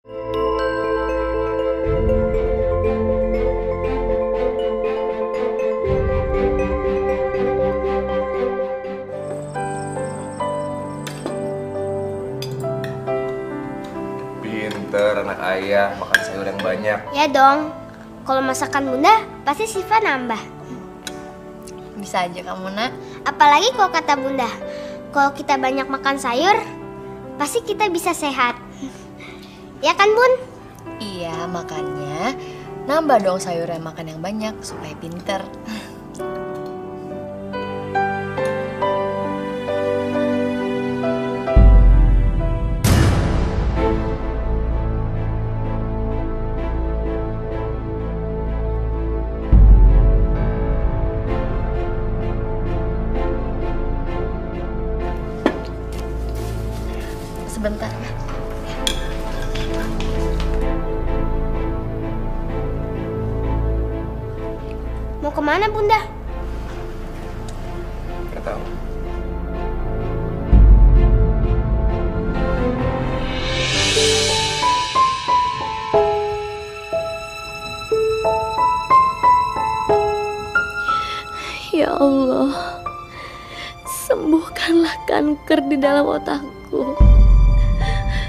Pinter anak ayah, makan sayur yang banyak. Ya dong, kalau masakan bunda pasti Siva nambah. Bisa aja kamu, Nak. Apalagi kalau kata bunda, kalau kita banyak makan sayur, pasti kita bisa sehat. Ya kan bun? Iya, makanya nambah dong sayurnya, makan yang banyak supaya pinter. Sebentar ya. Mau kemana bunda? Gak tahu. Ya Allah, sembuhkanlah kanker di dalam otakku,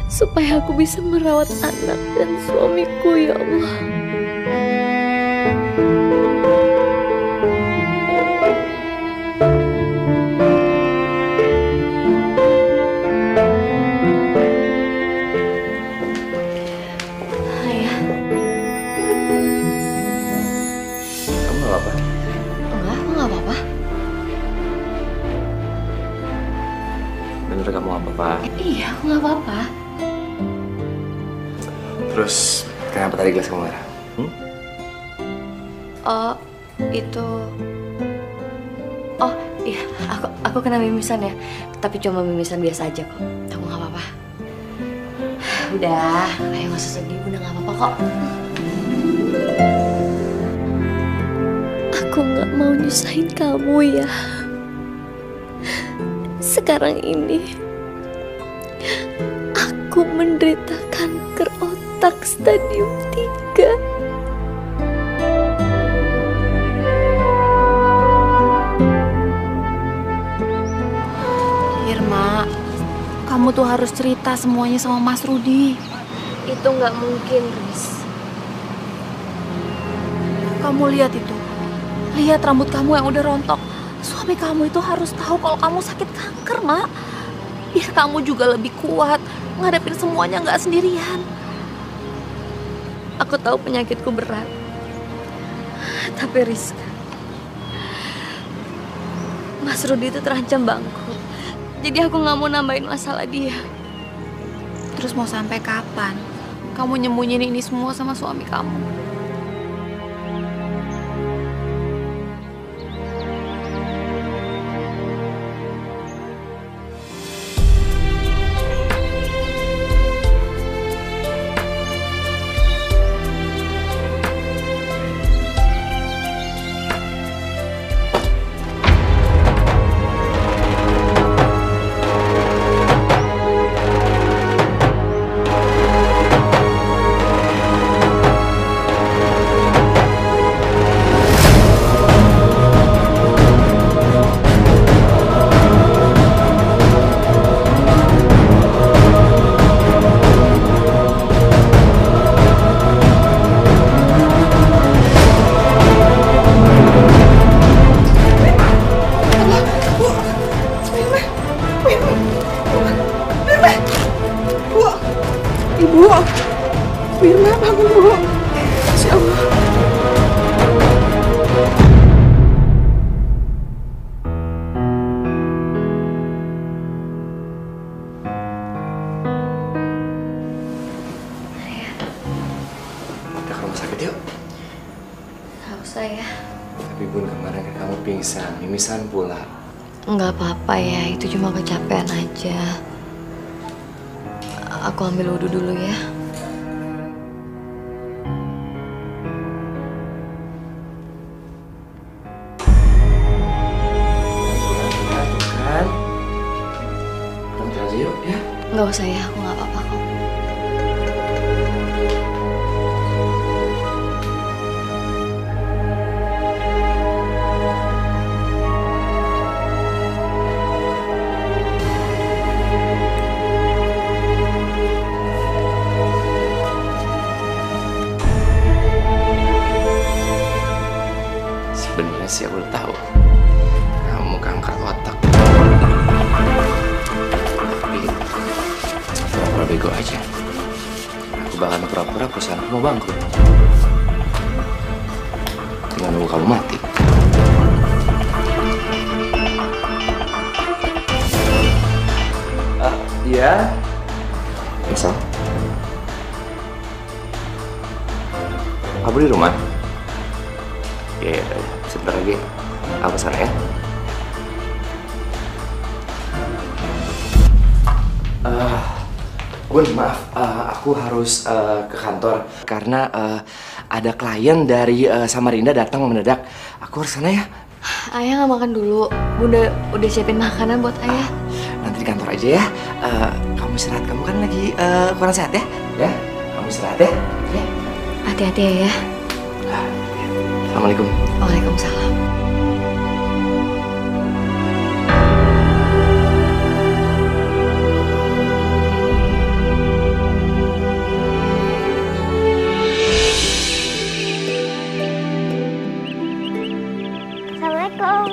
supaya aku bisa merawat anak dan suamiku, ya Allah. Ayah. Kamu gak apa-apa? Enggak, aku nggak apa-apa. Bener kamu gak apa-apa? Iya, aku nggak apa-apa. Terus kenapa tadi gelas kamu merah? Oh, itu... Oh, iya, aku kena mimisan ya. Tapi cuma mimisan biasa aja kok. Aku nggak apa-apa. Udah, ayo nggak usah sedih. Udah nggak apa-apa kok. Aku nggak mau nyusahin kamu ya. Sekarang ini aku menderita kanker otak stadium 3. Irma, kamu tuh harus cerita semuanya sama Mas Rudi. Itu nggak mungkin, Riz. Kamu lihat itu. Lihat rambut kamu yang udah rontok. Suami kamu itu harus tahu kalau kamu sakit kanker, Mak. Biar kamu juga lebih kuat ngadepin semuanya nggak sendirian. Aku tahu penyakitku berat. Tapi Riz, Mas Rudi itu terancam bangkrut. Jadi aku nggak mau nambahin masalah dia. Terus mau sampai kapan kamu nyembunyiin ini semua sama suami kamu? Ibu, Firna bangun Bu. Insya Allah. Kita ke rumah sakit yuk. Nggak usah ya. Tapi Bun, kemarin kan kamu pingsan, mimisan pula. Nggak apa-apa ya, itu cuma kecapean aja. Aku ambil wudhu dulu ya. Kan? Kamu aja yuk ya. Nggak usah ya, aku nggak apa-apa kok. pura-pura bego aja. Aku bakal pura-pura perusahaan mau bangkrut. Tinggal nunggu kamu mati. Iya. Misal. Kamu di rumah? Ya, sebentar lagi. Aku kesana ya. Bun, maaf, aku harus ke kantor karena ada klien dari Samarinda datang mendadak. Aku harus sana ya. Ayah nggak makan dulu. Bunda udah siapin makanan buat ayah. Nanti di kantor aja ya. Kamu istirahat, kamu kan lagi kurang sehat ya? Ya, kamu istirahat ya. Ya. Hati-hati ya, ya. Assalamualaikum. Waalaikumsalam. Assalamualaikum.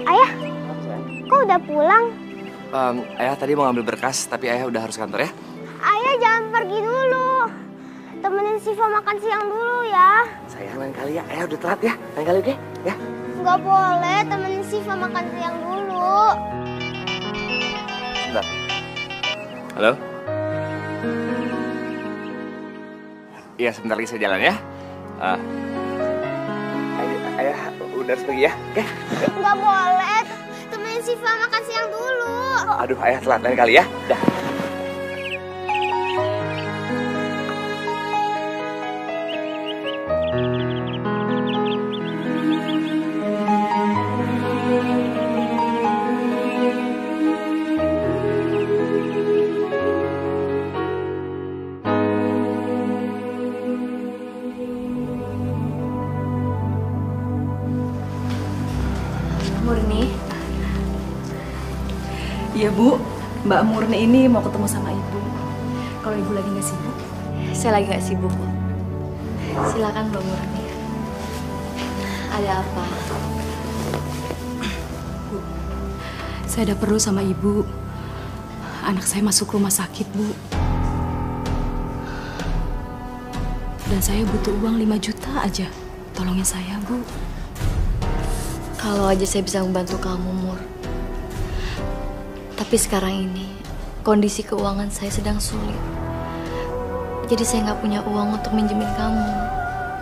Ayah, kok udah pulang? Ayah tadi mau ngambil berkas, tapi ayah udah harus kantor ya. Ayah jangan pergi dulu. Temenin Siva makan siang dulu ya. Sayang, lain kali ya. Ayah udah telat ya. Lain kali oke? Ya. Nggak boleh, temenin Siva makan siang dulu. Sebentar. Halo? Iya, sebentar lagi saya jalan ya. Ayah udah harus pergi ya. Oke? Nggak boleh, temenin Siva makan siang dulu. Aduh, ayah telat lain kali ya. Dah. Murni, Iya Bu, Mbak Murni ini mau ketemu sama Ibu. Kalau Ibu lagi nggak sibuk. saya lagi nggak sibuk kok. Silakan Mbak Murni. Ada apa? Bu, saya ada perlu sama Ibu. Anak saya masuk rumah sakit, Bu. Dan saya butuh uang 5 juta aja. Tolongin saya, Bu. Kalau aja saya bisa membantu kamu, Mur. Tapi sekarang ini, kondisi keuangan saya sedang sulit. Jadi saya nggak punya uang untuk minjemin kamu.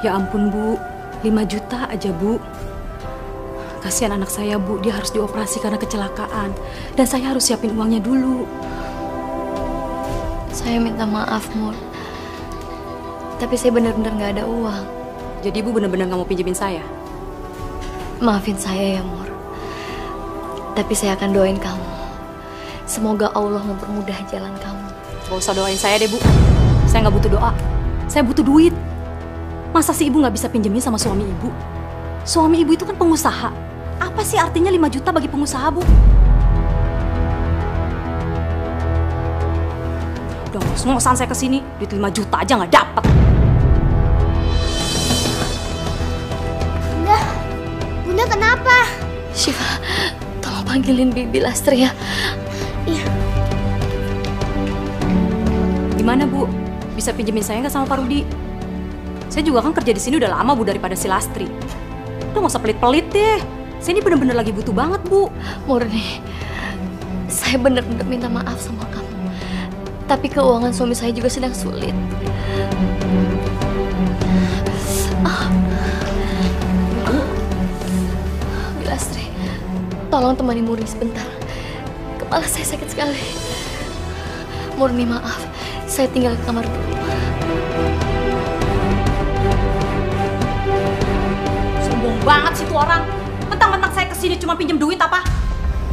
Ya ampun, Bu. 5 juta aja, Bu. Kasihan anak saya, Bu. Dia harus dioperasi karena kecelakaan. Dan saya harus siapin uangnya dulu. Saya minta maaf, Mur. Tapi saya benar-benar nggak ada uang. Jadi Ibu benar-benar nggak mau pinjemin saya? Maafin saya ya, Mur. Tapi saya akan doain kamu. Semoga Allah mempermudah jalan kamu. Gak usah doain saya deh, Bu. Saya nggak butuh doa. Saya butuh duit. Masa sih Ibu nggak bisa pinjemin sama suami Ibu? Suami Ibu itu kan pengusaha. Apa sih artinya 5 juta bagi pengusaha, Bu? Udah ngos-ngosan saya kesini, duit 5 juta aja nggak dapet. Bunda kenapa? Syifa, tolong panggilin Bibi Lastri ya. Iya. Gimana, Bu? Bisa pinjemin saya nggak sama Pak Rudi? Saya juga kan kerja di sini udah lama, Bu, daripada si Lastri. Udah nggak usah pelit-pelit deh. Saya ini bener-bener lagi butuh banget, Bu. Murni, saya benar-benar minta maaf sama kamu. Tapi keuangan suami saya juga sedang sulit. Bilastri, tolong temani Murni sebentar. Kepala saya sakit sekali. Murni, maaf. Saya tinggal ke kamar dulu. Sombong banget sih tuh orang. Mentang-mentang saya kesini cuma pinjem duit apa?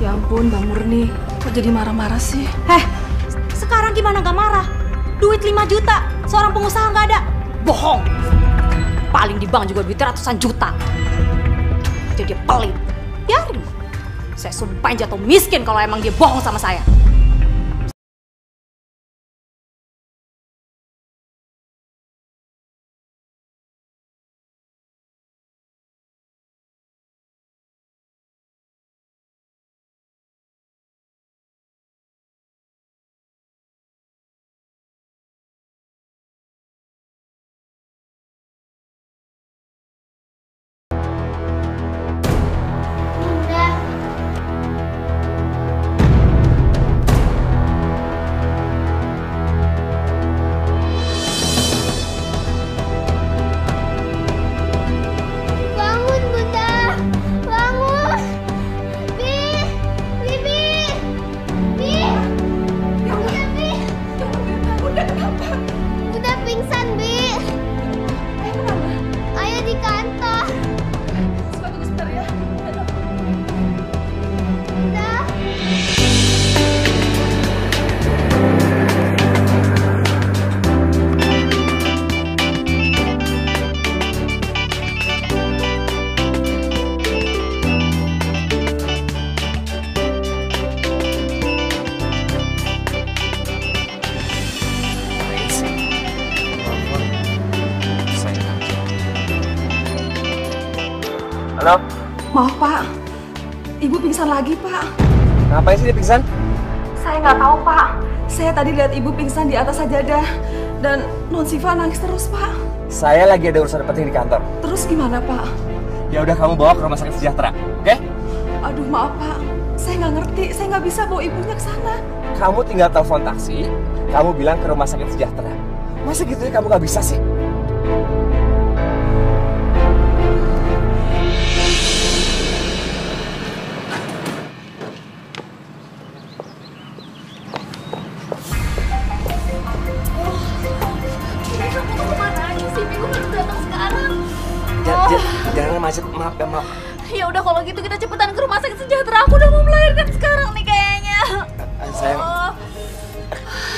Ya ampun, Mbak Murni. Kok jadi marah-marah sih? Sekarang gimana gak marah? Duit 5 juta, seorang pengusaha gak ada. Bohong. Paling di bank juga duitnya ratusan juta. Jadi dia pelit. Biarin. Saya sumpahin jatuh miskin kalau emang dia bohong sama saya. Halo? Maaf Pak, Ibu pingsan lagi Pak. Ngapain sih dia pingsan? Saya nggak tahu Pak. Saya tadi lihat Ibu pingsan di atas sajadah dan Non Siva nangis terus Pak. Saya lagi ada urusan penting di kantor. Terus gimana Pak? Ya udah kamu bawa ke rumah sakit Sejahtera, oke? Aduh maaf Pak, saya nggak ngerti, saya nggak bisa bawa ibunya ke sana. Kamu tinggal telepon taksi, kamu bilang ke rumah sakit Sejahtera. Masa gitu ya kamu nggak bisa sih? Jangan macet, maaf ya maaf. Ya udah kalau gitu kita cepetan ke rumah sakit Sejahtera. Aku udah mau melahirkan sekarang nih kayaknya. Sayang,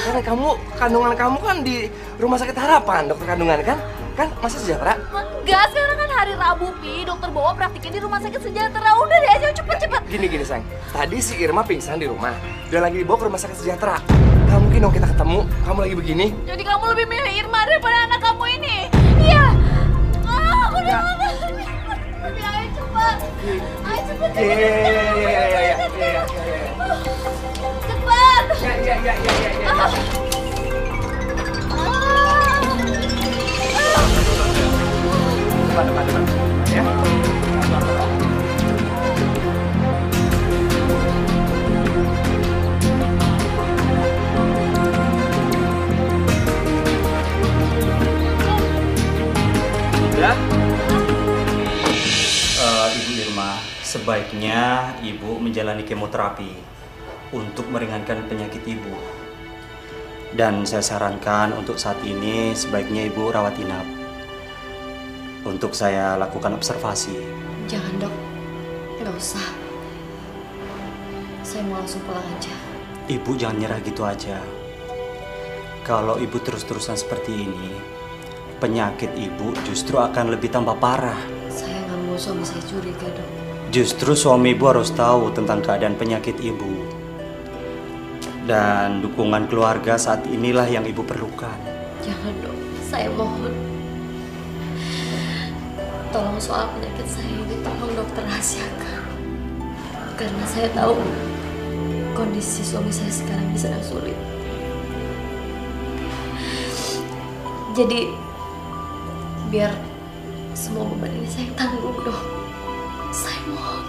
karena kandungan kamu kan di rumah sakit Harapan, dokter kandungan kan? Kan masa Sejahtera? Enggak, sekarang kan hari Rabu, Pi. Dokter bawa praktiknya di rumah sakit Sejahtera. Udah deh, ayo cepet-cepet. Gini sayang, tadi si Irma pingsan di rumah dan lagi dibawa ke rumah sakit Sejahtera. Gak mungkin dong kita ketemu, kamu lagi begini. Jadi kamu lebih milih Irma daripada anak kamu ini? Iya. Aku udah nggak. Ayo cepat. Ayo cepet. Iya. Cepat. Iya. Depan, ya. Ya. Ibu Irma, sebaiknya Ibu menjalani kemoterapi untuk meringankan penyakit Ibu. Dan saya sarankan untuk saat ini sebaiknya Ibu rawat inap. Untuk saya lakukan observasi. Jangan dok, nggak usah. Saya mau langsung pulang aja. Ibu jangan nyerah gitu aja. Kalau Ibu terus-terusan seperti ini, penyakit Ibu justru akan lebih tambah parah. Saya nggak mau suami saya curiga dok. Justru suami Ibu harus tahu tentang keadaan penyakit Ibu. Dan dukungan keluarga saat inilah yang Ibu perlukan. Jangan dok, saya mohon. Tolong soal penyakit saya ini tolong dokter rahasiakan. Karena saya tahu kondisi suami saya sekarang ini sedang sulit. Jadi biar semua beban ini saya tanggung dok. Saya mohon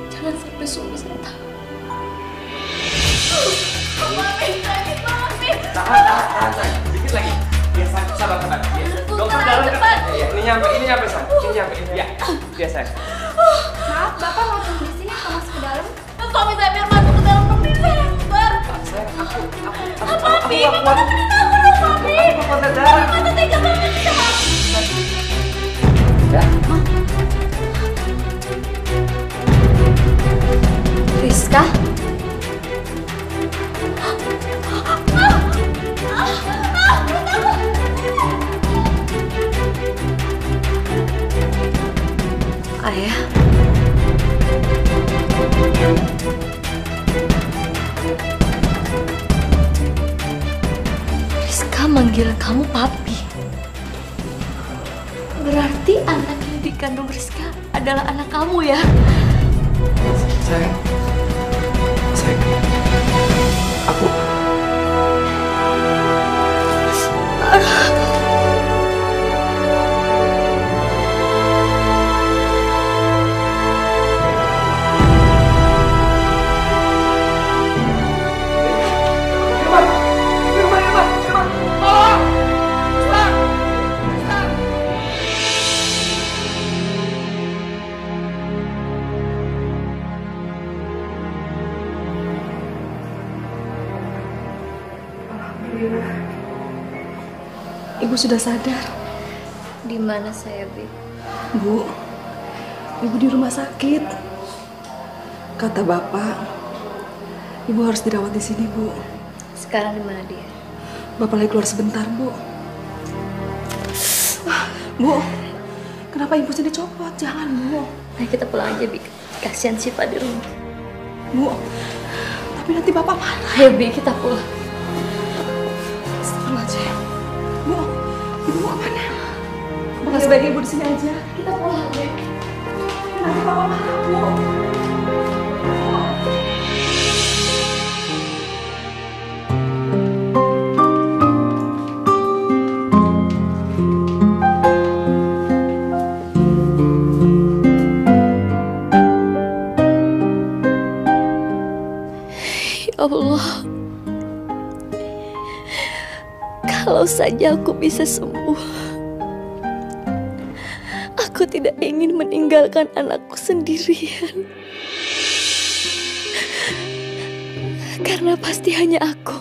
jangan sampai suami saya tahu. Mami, sakit mami. Tahan, dikit lagi. Ya, sabar. Ya. Dokter dalam cepat. Ya, ini nyampe, San. Ini nyampe. Ya, sayang. Maaf, Bapak mau tunggu di sini atau masuk ke dalam? Suami saya biar masuk ke dalam negeri saya keluar. Sayang, aku Papi, Bapak temenin aku dong, Papi. Aku kuat darah. Mata tega banget sama aku. Ya. Rizka? Ayah. Rizka manggil kamu papi. Berarti anak yang dikandung Rizka adalah anak kamu ya? Sayang. Aku Ibu sudah sadar. Di mana saya, Bi? Bu, Ibu di rumah sakit. Kata Bapak, Ibu harus dirawat di sini, Bu. Sekarang di mana dia? Bapak lagi keluar sebentar, Bu. Bu, kenapa Ibu sini copot? Jangan, Bu. Ayo kita pulang aja, Bi. Kasihan Syifa di rumah. Bu, tapi nanti Bapak marah. Ayo, Bi, kita pulang. Astagfirullahaladzim. Bu, Ibu mau kemana? Apa nggak sebaiknya Ibu di sini aja? Kita pulang, Bi. nanti papa marah, Bu. Ya Allah, kalau saja aku bisa sembuh, aku tidak ingin meninggalkan anakku sendirian. Karena pasti hanya aku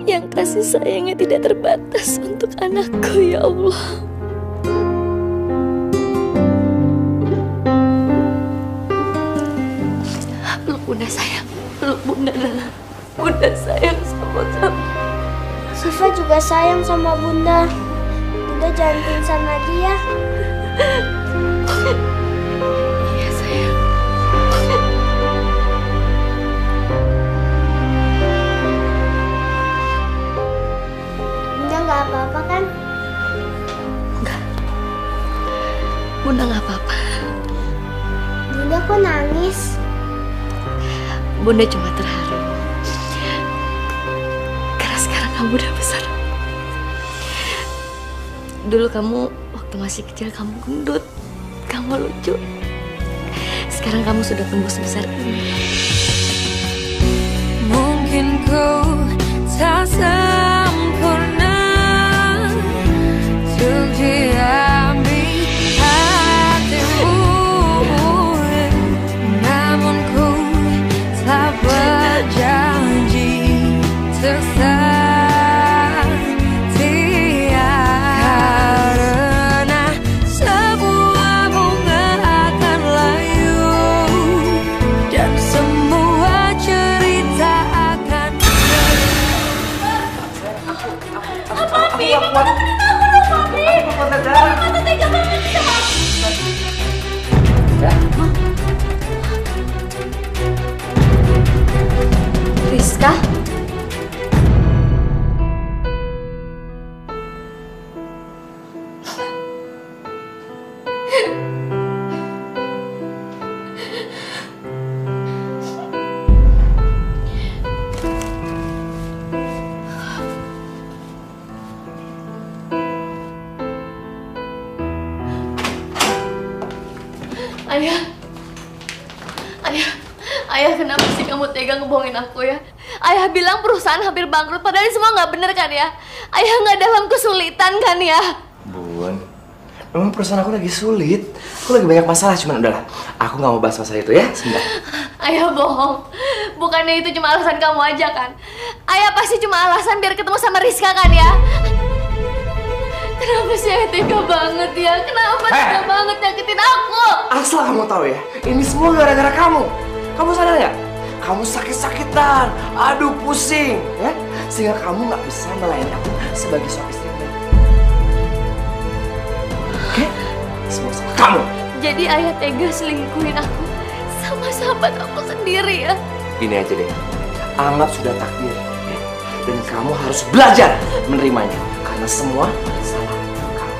yang kasih sayangnya tidak terbatas untuk anakku, ya Allah. Peluk bunda sayang, peluk bunda dalam. Bunda sayang sama kamu. Siva juga sayang sama Bunda. Bunda jangan pingsan lagi ya. Iya sayang. Bunda nggak apa-apa kan? Enggak. Bunda nggak apa-apa. Bunda kok nangis? Bunda cuma terharu. Karena sekarang kamu udah besar. Dulu kamu waktu masih kecil kamu gendut, kamu lucu. Sekarang kamu sudah tumbuh sebesar ini. Mungkin kau tak sempurna untuk diambil hatimu, namun ku tak berjanji untuk setia, karena sebuah bunga akan layu dan semua cerita akan Rizka? Ayah, ayah kenapa sih kamu tega ngebohongin aku ya? Ayah bilang perusahaan hampir bangkrut, padahal ini semua nggak bener kan ya? Ayah nggak dalam kesulitan kan ya? Bun, memang perusahaan aku lagi sulit. Aku lagi banyak masalah, cuman udahlah. Aku nggak mau bahas masalah itu ya, sebentar. Ayah bohong. Bukannya itu cuma alasan kamu aja kan? Ayah pasti cuma alasan biar ketemu sama Rizka kan ya? Kenapa sih ayah tega banget ya? Kenapa tega banget nyakitin aku? Asal kamu tahu ya, ini semua gara-gara kamu. Kamu sadar nggak? Kamu sakit-sakitan, aduh pusing, ya? Sehingga kamu nggak bisa melayani aku sebagai suami istri yang baik. Oke? Semua salah kamu. Jadi ayah tega selingkuhin aku sama sahabat aku sendiri ya? Ini aja deh, anggap sudah takdir, ya? Dan kamu harus belajar menerimanya, karena semua salah kamu.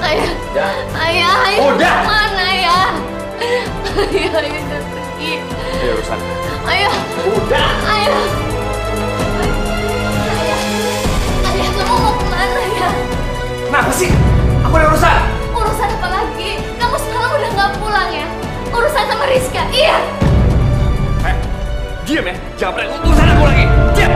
Ayah, Udah. ayah Udah. mana ya? Ayah udah pergi. Ada urusan. Ayah, Udah. ayah, ayah kamu mau kemana ya? Kenapa sih? Aku ada urusan. Urusan apa lagi? Kamu semalam udah nggak pulang ya? Urusan sama Rizka, iya? Diam ya, jangan pernah urusan aku lagi. Diam.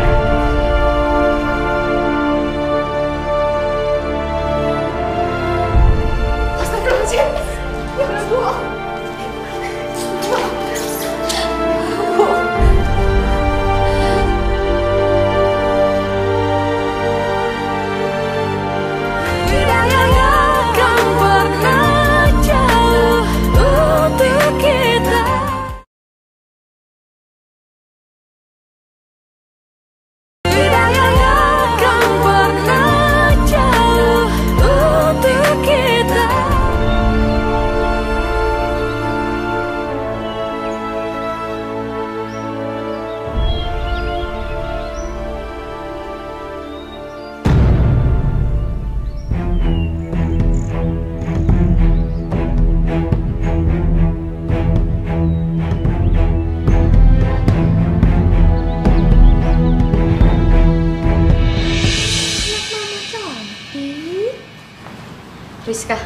Rizka.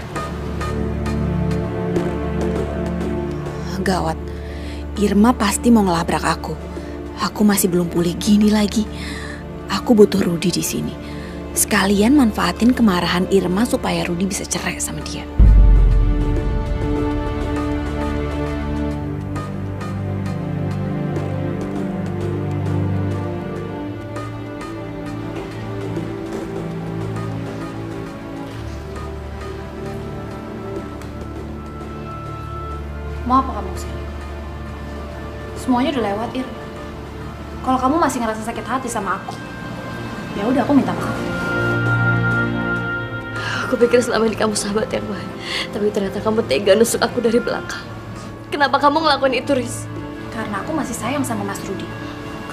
Gawat, Irma pasti mau ngelabrak aku. Aku masih belum pulih gini lagi. Aku butuh Rudi di sini. Sekalian manfaatin kemarahan Irma supaya Rudi bisa cerai sama dia. Mau apa kamu kesini? Semuanya udah lewat, Ir. Kalau kamu masih ngerasa sakit hati sama aku, ya udah aku minta maaf. Aku pikir selama ini kamu sahabat yang baik, tapi ternyata kamu tega nusuk aku dari belakang. Kenapa kamu ngelakuin itu, Riz? Karena aku masih sayang sama Mas Rudi.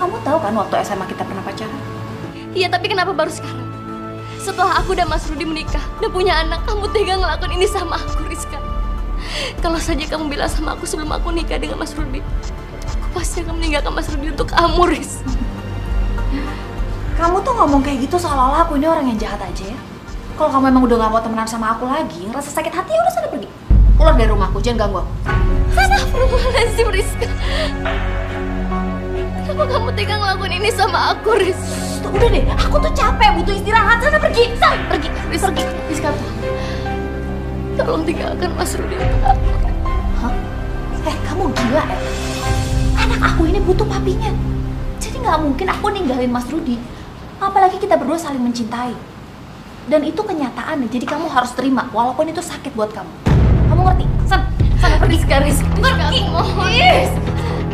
Kamu tahu kan waktu SMA kita pernah pacaran? Iya, tapi kenapa baru sekarang? Setelah aku dan Mas Rudi menikah dan punya anak, kamu tega ngelakuin ini sama aku, Rizka. Kalau saja kamu bilang sama aku sebelum aku nikah dengan Mas Rudi, aku pasti akan meninggalkan Mas Rudi untuk kamu, Riz. Kamu tuh ngomong kayak gitu seolah-olah aku ini orang yang jahat aja ya. Kalau kamu emang udah gak mau temenan sama aku lagi, ngerasa sakit hati, ya udah sana pergi. Keluar dari rumahku, jangan ganggu aku. Astagfirullahaladzim, Rizka. Kenapa kamu tega ngelakuin ini sama aku, Riz? Udah deh, aku tuh capek, butuh istirahat. Sana pergi, sana pergi, pergi. Rizka, tolong tinggalkan Mas Rudi untuk aku. Hah? Kamu gila ya? Anak aku ini butuh papinya. Jadi nggak mungkin aku ninggalin Mas Rudi. Apalagi kita berdua saling mencintai. Dan itu kenyataan nih, jadi kamu harus terima walaupun itu sakit buat kamu. Kamu ngerti? Sana pergi sekarang. Pergi.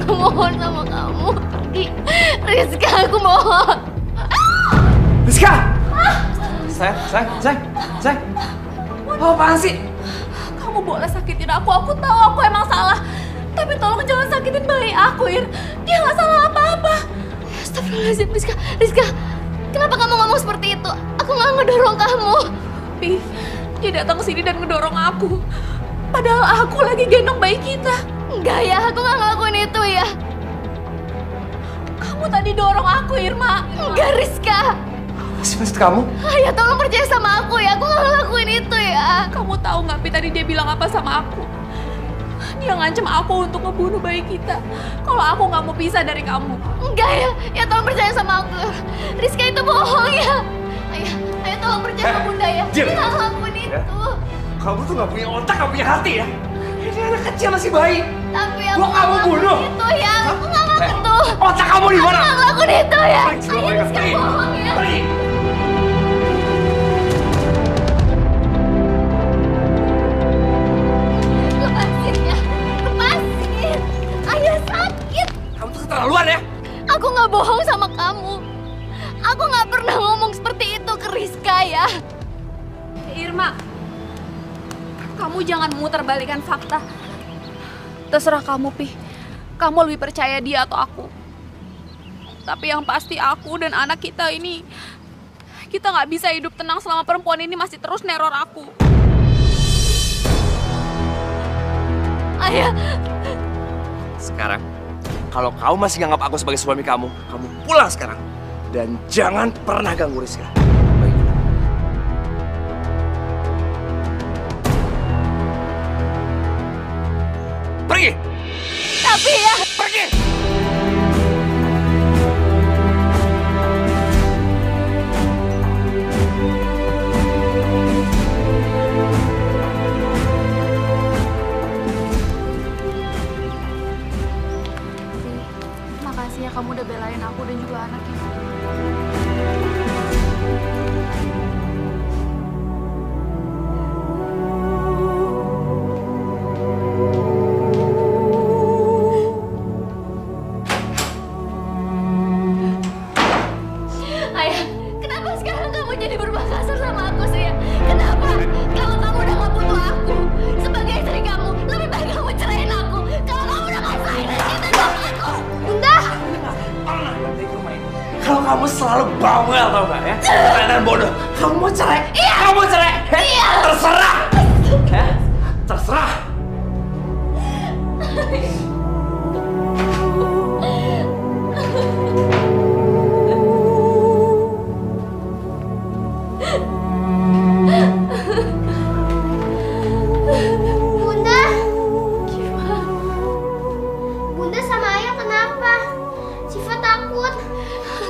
Aku mohon sama kamu. Pergi. Rizka, aku mohon. Rizka! Sayang. Apaan sih? Kamu boleh sakitin aku tahu aku emang salah. Tapi tolong jangan sakitin bayi aku, Ir. Dia nggak salah apa-apa. Astagfirullahaladzim, Rizka. Kenapa kamu ngomong seperti itu? Aku nggak ngedorong kamu. Pi, dia datang ke sini dan ngedorong aku. Padahal aku lagi gendong bayi kita. Enggak ya, aku nggak ngelakuin itu ya. Kamu tadi dorong aku, Irma. Enggak, Rizka. Maksud kamu? Ayah, tolong percaya sama aku ya. Aku nggak ngelakuin itu ya. Kamu tahu nggak, Pi, tadi dia bilang apa sama aku? Dia ngancam aku untuk ngebunuh bayi kita kalau aku nggak mau pisah dari kamu. Enggak ya, ya tolong percaya sama aku. Rizka itu bohong ya. Ayah tolong percaya sama Bunda ya. Dia nggak ngelakuin itu. Kamu tuh nggak punya otak, nggak punya hati ya? Ini anak kecil masih bayi. Tapi aku nggak ngelakuin itu ya. Aku nggak ngelakuin itu. Otak kamu di mana? Aku nggak ngelakuin itu ya. Ayah, Rizka bohong ya. Keterlaluan ya? Aku nggak bohong sama kamu. Aku nggak pernah ngomong seperti itu ke Rizka ya. Irma, kamu jangan memutarbalikkan fakta. Terserah kamu, Pi. Kamu lebih percaya dia atau aku. Tapi yang pasti aku dan anak kita ini, kita nggak bisa hidup tenang selama perempuan ini masih terus neror aku. Ayah. Sekarang, kalau kamu masih nganggap aku sebagai suami kamu pulang sekarang. Dan jangan pernah ganggu Rizka. Baiklah. Pergi! Tapi ya... Pergi! Makasih ya kamu udah belain aku dan juga anaknya. Ayah, kenapa sekarang kamu jadi berubah kasar sama aku sih ya? Kenapa? Kalau kamu udah gak butuh aku sebagai istri kamu, lebih baik kamu ceraiin aku. Kalau kamu udah gak sayang dan cinta sama aku. Bunda! Kalau kamu selalu bawel, tau gak ya? Dan bodoh. Kamu mau cerai? Iya! Kamu mau cerai? Iya! Terserah! Terserah!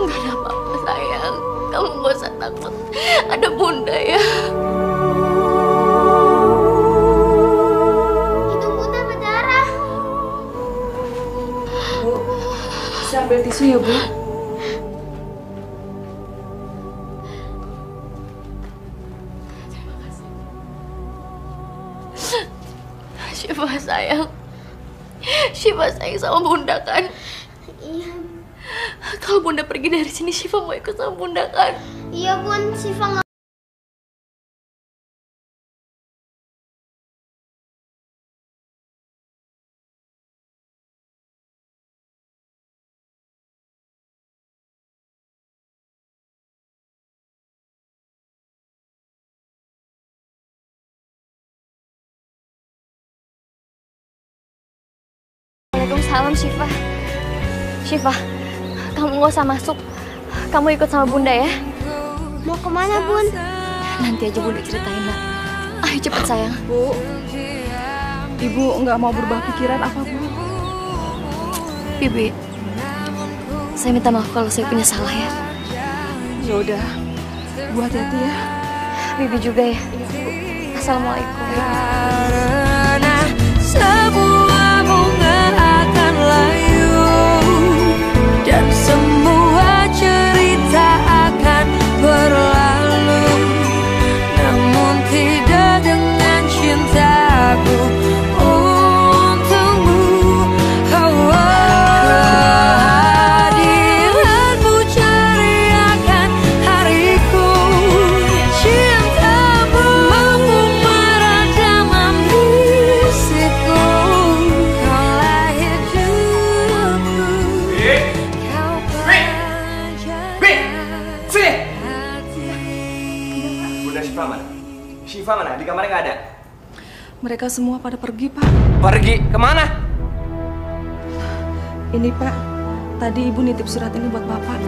Gak ada apa-apa sayang. Kamu gak usah takut. Ada bunda ya. Itu bunda berdarah. Bu, saya ambil tisu ya, Bu. Syifa sayang. Syifa sayang sama bunda kan? Iya. Kalau bunda pergi dari sini, Syifa mau ikut sama bunda kan? Iya bun, Syifa nggak. Waalaikumsalam Syifa. Syifa, kamu nggak usah masuk. Kamu ikut sama bunda ya. Mau kemana bun? Nanti aja bunda ceritain lah. Ayo cepet sayang. Bu, Ibu nggak mau berubah pikiran apa, Bu? Bibi, saya minta maaf kalau saya punya salah ya. Ya udah, Bu hati-hati ya. Bibi juga ya. Assalamualaikum. Karena sebuah bunga akan layu dan semua cerita akan berlalu, namun tidak dengan cintaku untukmu. Kehadiranmu ceriakan hariku, cintamu mampu meredam ambisiku. Kaulah hidupku, kau Sini! Bunda Syifa mana? Syifa mana? Di kamarnya nggak ada. Mereka semua pada pergi, Pak. Pergi kemana? Ini, Pak. Tadi Ibu nitip surat ini buat Bapak.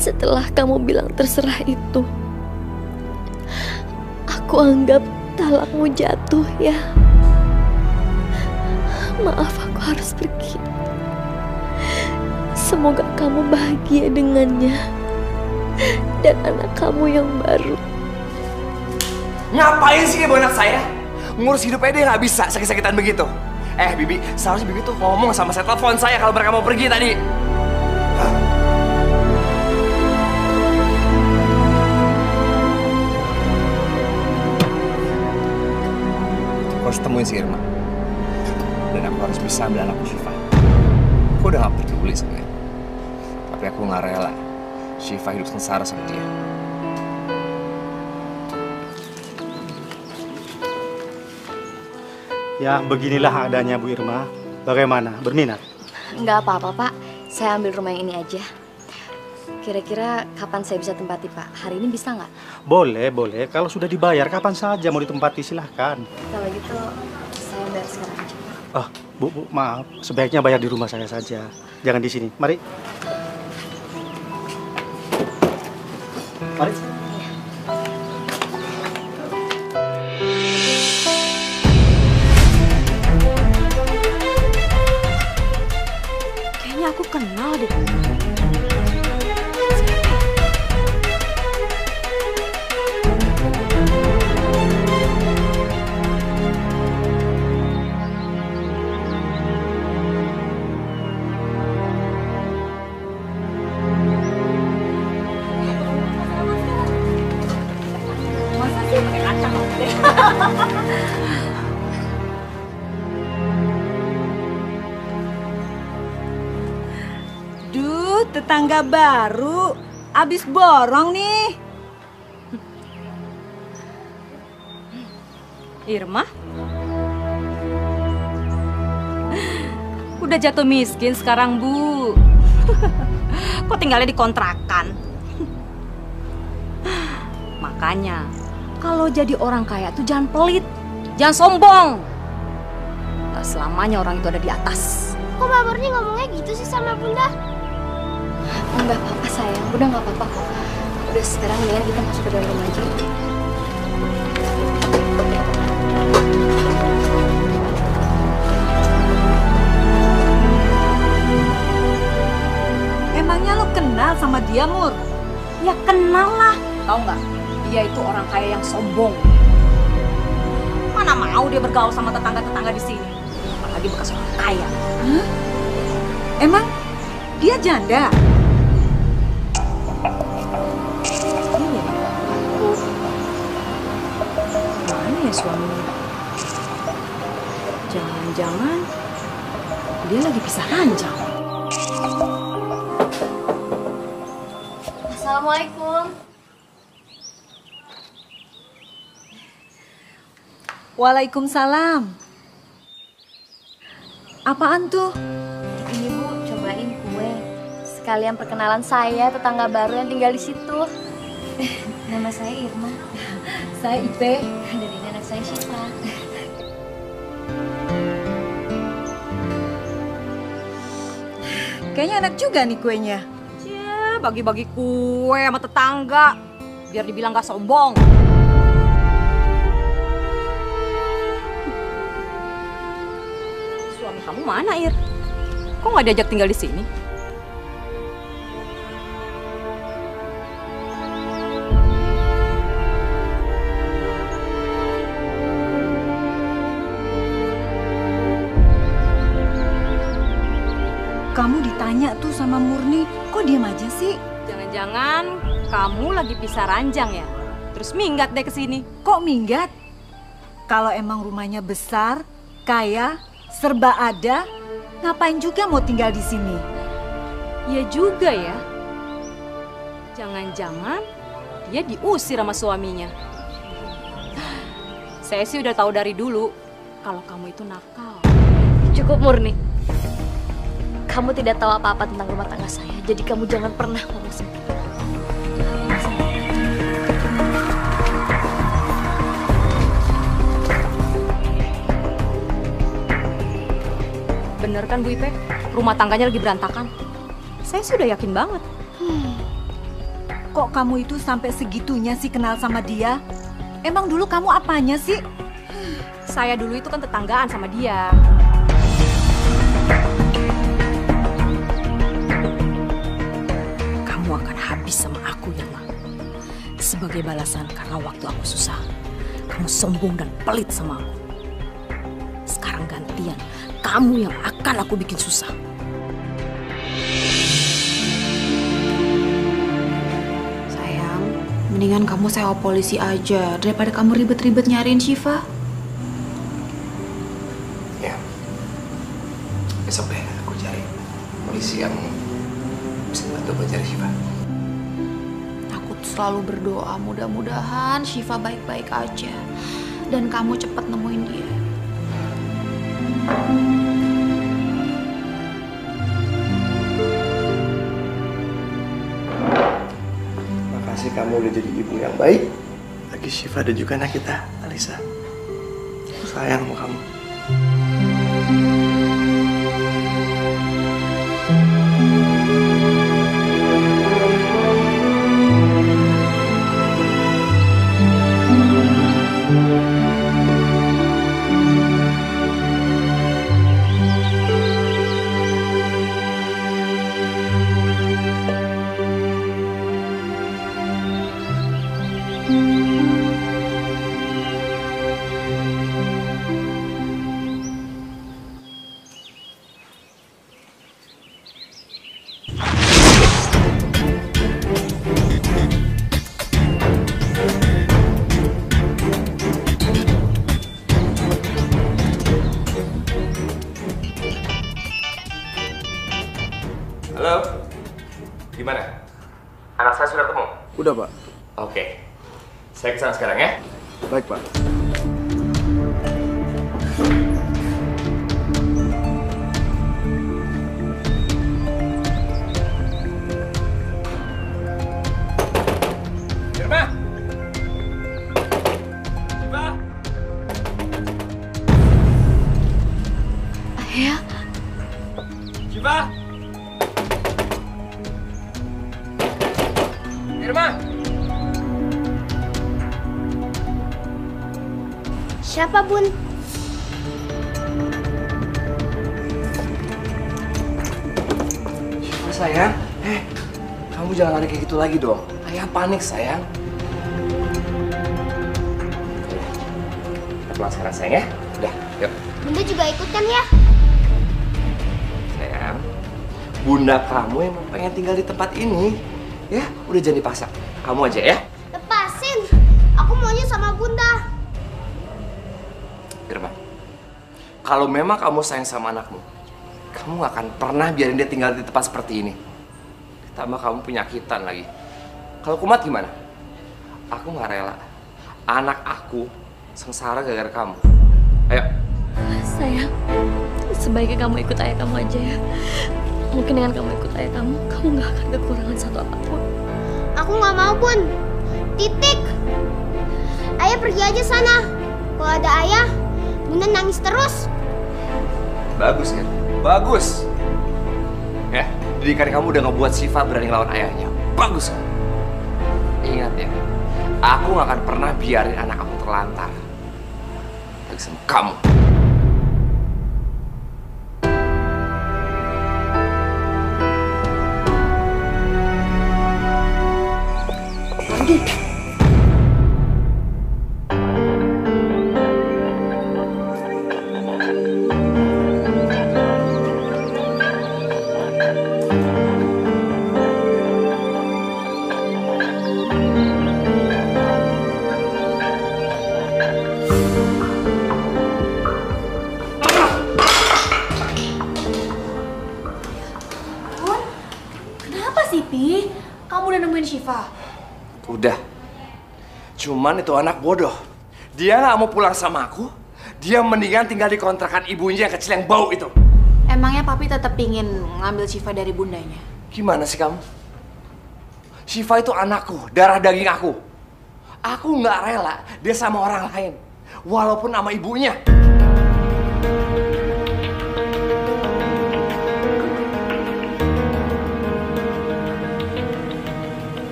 Setelah kamu bilang terserah itu, aku anggap talakmu jatuh ya. Maaf, aku harus pergi. Semoga kamu bahagia dengannya dan anak kamu yang baru. Ngapain sih ibu anak saya? Ngurus hidup aja dia nggak bisa sakit-sakitan begitu. Bibi, seharusnya Bibi tuh ngomong sama saya, telepon saya kalau mereka mau pergi tadi. Aku harus temuin si Irma. Dan aku harus bisa ambil anakku Syifa. Aku udah gak peduli sebenarnya. Tapi aku gak rela Syifa hidup sengsara sama dia. Ya, beginilah adanya Bu Irma. Bagaimana? Berminat? Nggak apa-apa, Pak. Saya ambil rumah yang ini aja. Kira-kira kapan saya bisa tempati, Pak? Hari ini bisa nggak? Boleh, boleh. Kalau sudah dibayar, kapan saja mau ditempati, silahkan. Kalau gitu, saya bayar sekarang aja. Oh, Bu, maaf. Sebaiknya bayar di rumah saya saja. Jangan di sini. Mari. Mari. Kayaknya aku kenal deh. Masa sih pakai kacang deh? Duh, tetangga baru. Abis borong nih. Irma? Udah jatuh miskin sekarang, Bu. Kok tinggalnya di kontrakan? Makanya, kalau jadi orang kaya tuh jangan pelit. Jangan sombong. Gak selamanya orang itu ada di atas. Kok Mbak Murni ngomongnya gitu sih sama Bunda? Enggak apa-apa sayang, Bunda nggak apa-apa kok. Udah sekarang mendingan kita masuk ke dalam rumah aja. kenal sama dia, Mur? Ya kenal lah. Tahu nggak? Dia itu orang kaya yang sombong. Mana mau dia bergaul sama tetangga-tetangga di sini? Apalagi bekas orang kaya. Hah? Emang dia janda? Iya. Mana ya suaminya? Jangan-jangan dia lagi pisah ranjang. Assalamualaikum. Waalaikumsalam. Apaan tuh? Ini Bu, cobain kue. Sekalian perkenalan saya, tetangga baru yang tinggal di situ. Nama saya Irma. Saya Ipe. Dan ini anak saya Syifa. Kayaknya enak juga nih kuenya. Ya, bagi-bagi kue sama tetangga. Biar dibilang gak sombong. Suami kamu mana, Ir? Kok gak diajak tinggal di sini? Kamu ditanya tuh sama Murni, kok diam aja sih? Jangan-jangan kamu lagi pisah ranjang ya? Terus minggat deh ke sini. Kok minggat? Kalau emang rumahnya besar, kaya, serba ada, ngapain juga mau tinggal di sini? Ya juga ya. Jangan-jangan dia diusir sama suaminya. Saya sih udah tahu dari dulu kalau kamu itu nakal. Cukup Murni. Kamu tidak tahu apa-apa tentang rumah tangga saya, jadi kamu jangan pernah ngomong seperti itu. Bener kan Bu Ipe? Rumah tangganya lagi berantakan. Saya sudah yakin banget. Kok kamu itu sampai segitunya sih kenal sama dia? Emang dulu kamu apanya sih? Saya dulu itu kan tetanggaan sama dia. Kamu akan habis sama aku ya, Ma. Sebagai balasan karena waktu aku susah, kamu sombong dan pelit sama aku. Sekarang gantian, kamu yang akan aku bikin susah. Sayang, mendingan kamu sewa polisi aja daripada kamu ribet-ribet nyariin Syifa. Ya, besok deh aku cari polisi yang bisa bantu buat cari Syifa. Aku selalu berdoa mudah-mudahan Syifa baik-baik aja dan kamu cepat nemuin dia. Makasih kamu udah jadi ibu yang baik bagi Syifa dan juga anak kita, Alisa. Aku sayang sama kamu. Halo, gimana? Anak saya sudah ketemu? Udah, Pak. Oke, saya kesana sekarang ya. Baik, Pak. Irma! Syifa! Ayah? Syifa! Irma! Siapa, Bun? Syifa sayang, Kamu jangan ada kayak gitu lagi dong. Ayah panik, sayang. Kita pulang sekarang, sayang ya. Udah, yuk. Bunda juga ikut kan ya? Sayang, bunda kamu yang pengen tinggal di tempat ini. Ya, udah jangan dipaksa. Kamu aja ya. Lepasin. Aku maunya sama bunda. Irma, kalau memang kamu sayang sama anakmu, kamu gak akan pernah biarin dia tinggal di tempat seperti ini. Ditambah kamu penyakitan lagi. Kalau kumat gimana? Aku gak rela anak aku sengsara gara-gara kamu. Ayo. Sayang, sebaiknya kamu ikut ayah kamu aja ya. Mungkin dengan kamu ikut ayah kamu gak akan kekurangan satu apapun. Aku nggak mau, Bun. Titik. Ayah pergi aja sana. Kalau ada ayah, Bunda nangis terus. Bagus kan? Bagus. Ya, didikan kamu udah ngebuat Syifa berani ngelawan ayahnya. Bagus kan? Ingat ya, aku gak akan pernah biarin anak aku terlantar. Lagi sama kamu. Kenapa sih, Pi? Kamu udah nemuin Syifa? Udah. Cuman itu anak bodoh. Dia gak mau pulang sama aku. Dia mendingan tinggal di kontrakan ibunya yang kecil yang bau itu. Emangnya Papi tetap ingin ngambil Syifa dari bundanya? Gimana sih kamu? Syifa itu anakku, darah daging aku. Aku nggak rela dia sama orang lain, walaupun sama ibunya.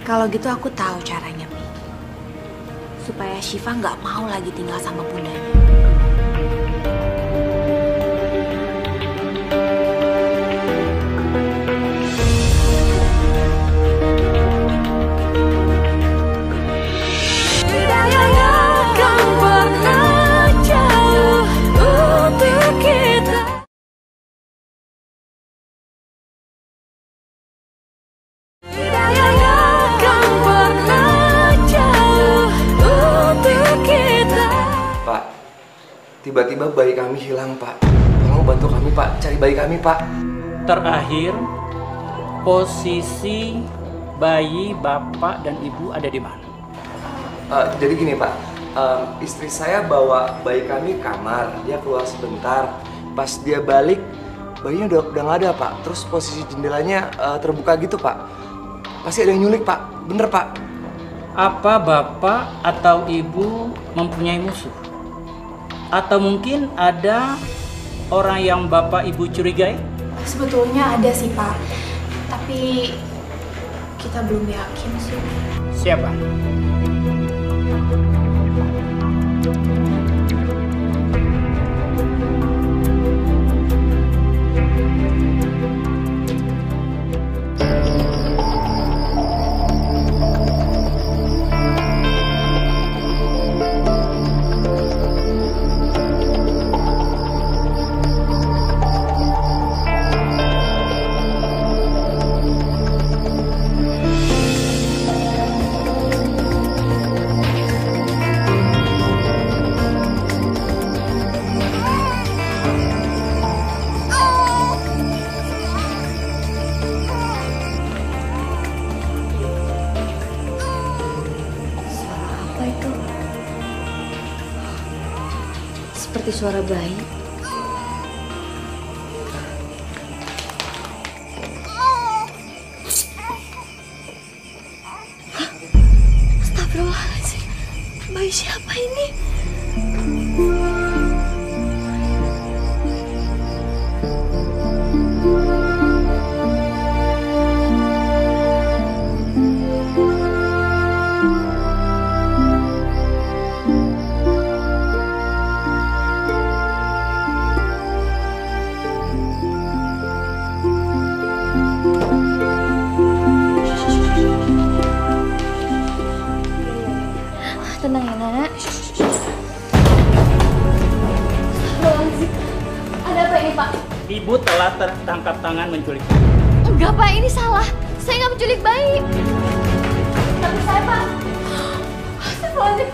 Kalau gitu aku tahu caranya, Pi. Supaya Syifa nggak mau lagi tinggal sama bundanya. Tiba-tiba bayi kami hilang, Pak. Tolong bantu kami, Pak. Cari bayi kami, Pak. Terakhir, posisi bayi bapak dan ibu ada di mana? Jadi gini, Pak. Istri saya bawa bayi kami ke kamar. Dia keluar sebentar. Pas dia balik, bayinya udah nggak ada, Pak. Terus posisi jendelanya terbuka gitu, Pak. Pasti ada yang nyulik, Pak. Bener, Pak. Apa bapak atau ibu mempunyai musuh? Atau mungkin ada orang yang bapak ibu curigai? Sebetulnya ada sih, Pak. Tapi kita belum yakin sih. Siapa? Seperti suara bayi. Astagfirullahaladzim. Bayi siapa ini? Tenang ya, Nak. Ada apa ini, Pak? Ibu telah tertangkap tangan menculik. Enggak, Pak, ini salah. Saya nggak menculik bayi. Tapi saya, Pak. Astagfirullahaladzim.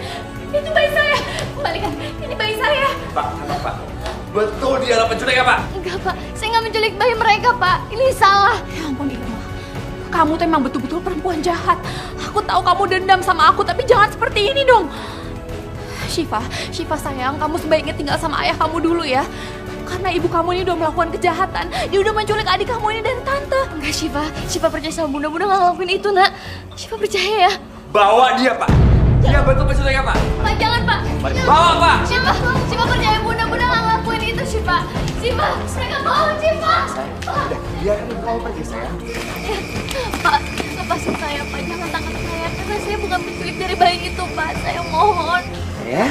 Itu bayi saya. Kembalikan. Ini bayi saya. Pak, Pak. Betul dia adalah penculik ya, Pak? Enggak, Pak. Saya nggak menculik bayi mereka, Pak. Ini salah. Ya ampun, Irma. Kamu tuh emang betul-betul perempuan jahat. Aku tahu kamu dendam sama aku, tapi jangan seperti ini dong. Syifa sayang, kamu sebaiknya tinggal sama ayah kamu dulu ya. Karena ibu kamu ini udah melakukan kejahatan. Dia udah menculik adik kamu ini dan tante. Enggak, Syifa percaya sama Bunda. Bunda nggak ngelakuin itu, Nak. Syifa percaya ya. Bawa dia, Pak. Dia betul penculiknya, Pak. Pak, jangan, Pak. Bawa, Pak. Syifa percaya Bunda. Bunda nggak ngelakuin itu, Syifa. Mereka bohong, Syifa. Udah, biarkan ibu kamu pergi, sayang. Pak, lepasin saya, Pak. Jangan tangkap saya. Karena saya bukan penculik dari bayi itu, Pak. Saya mohon. Ya,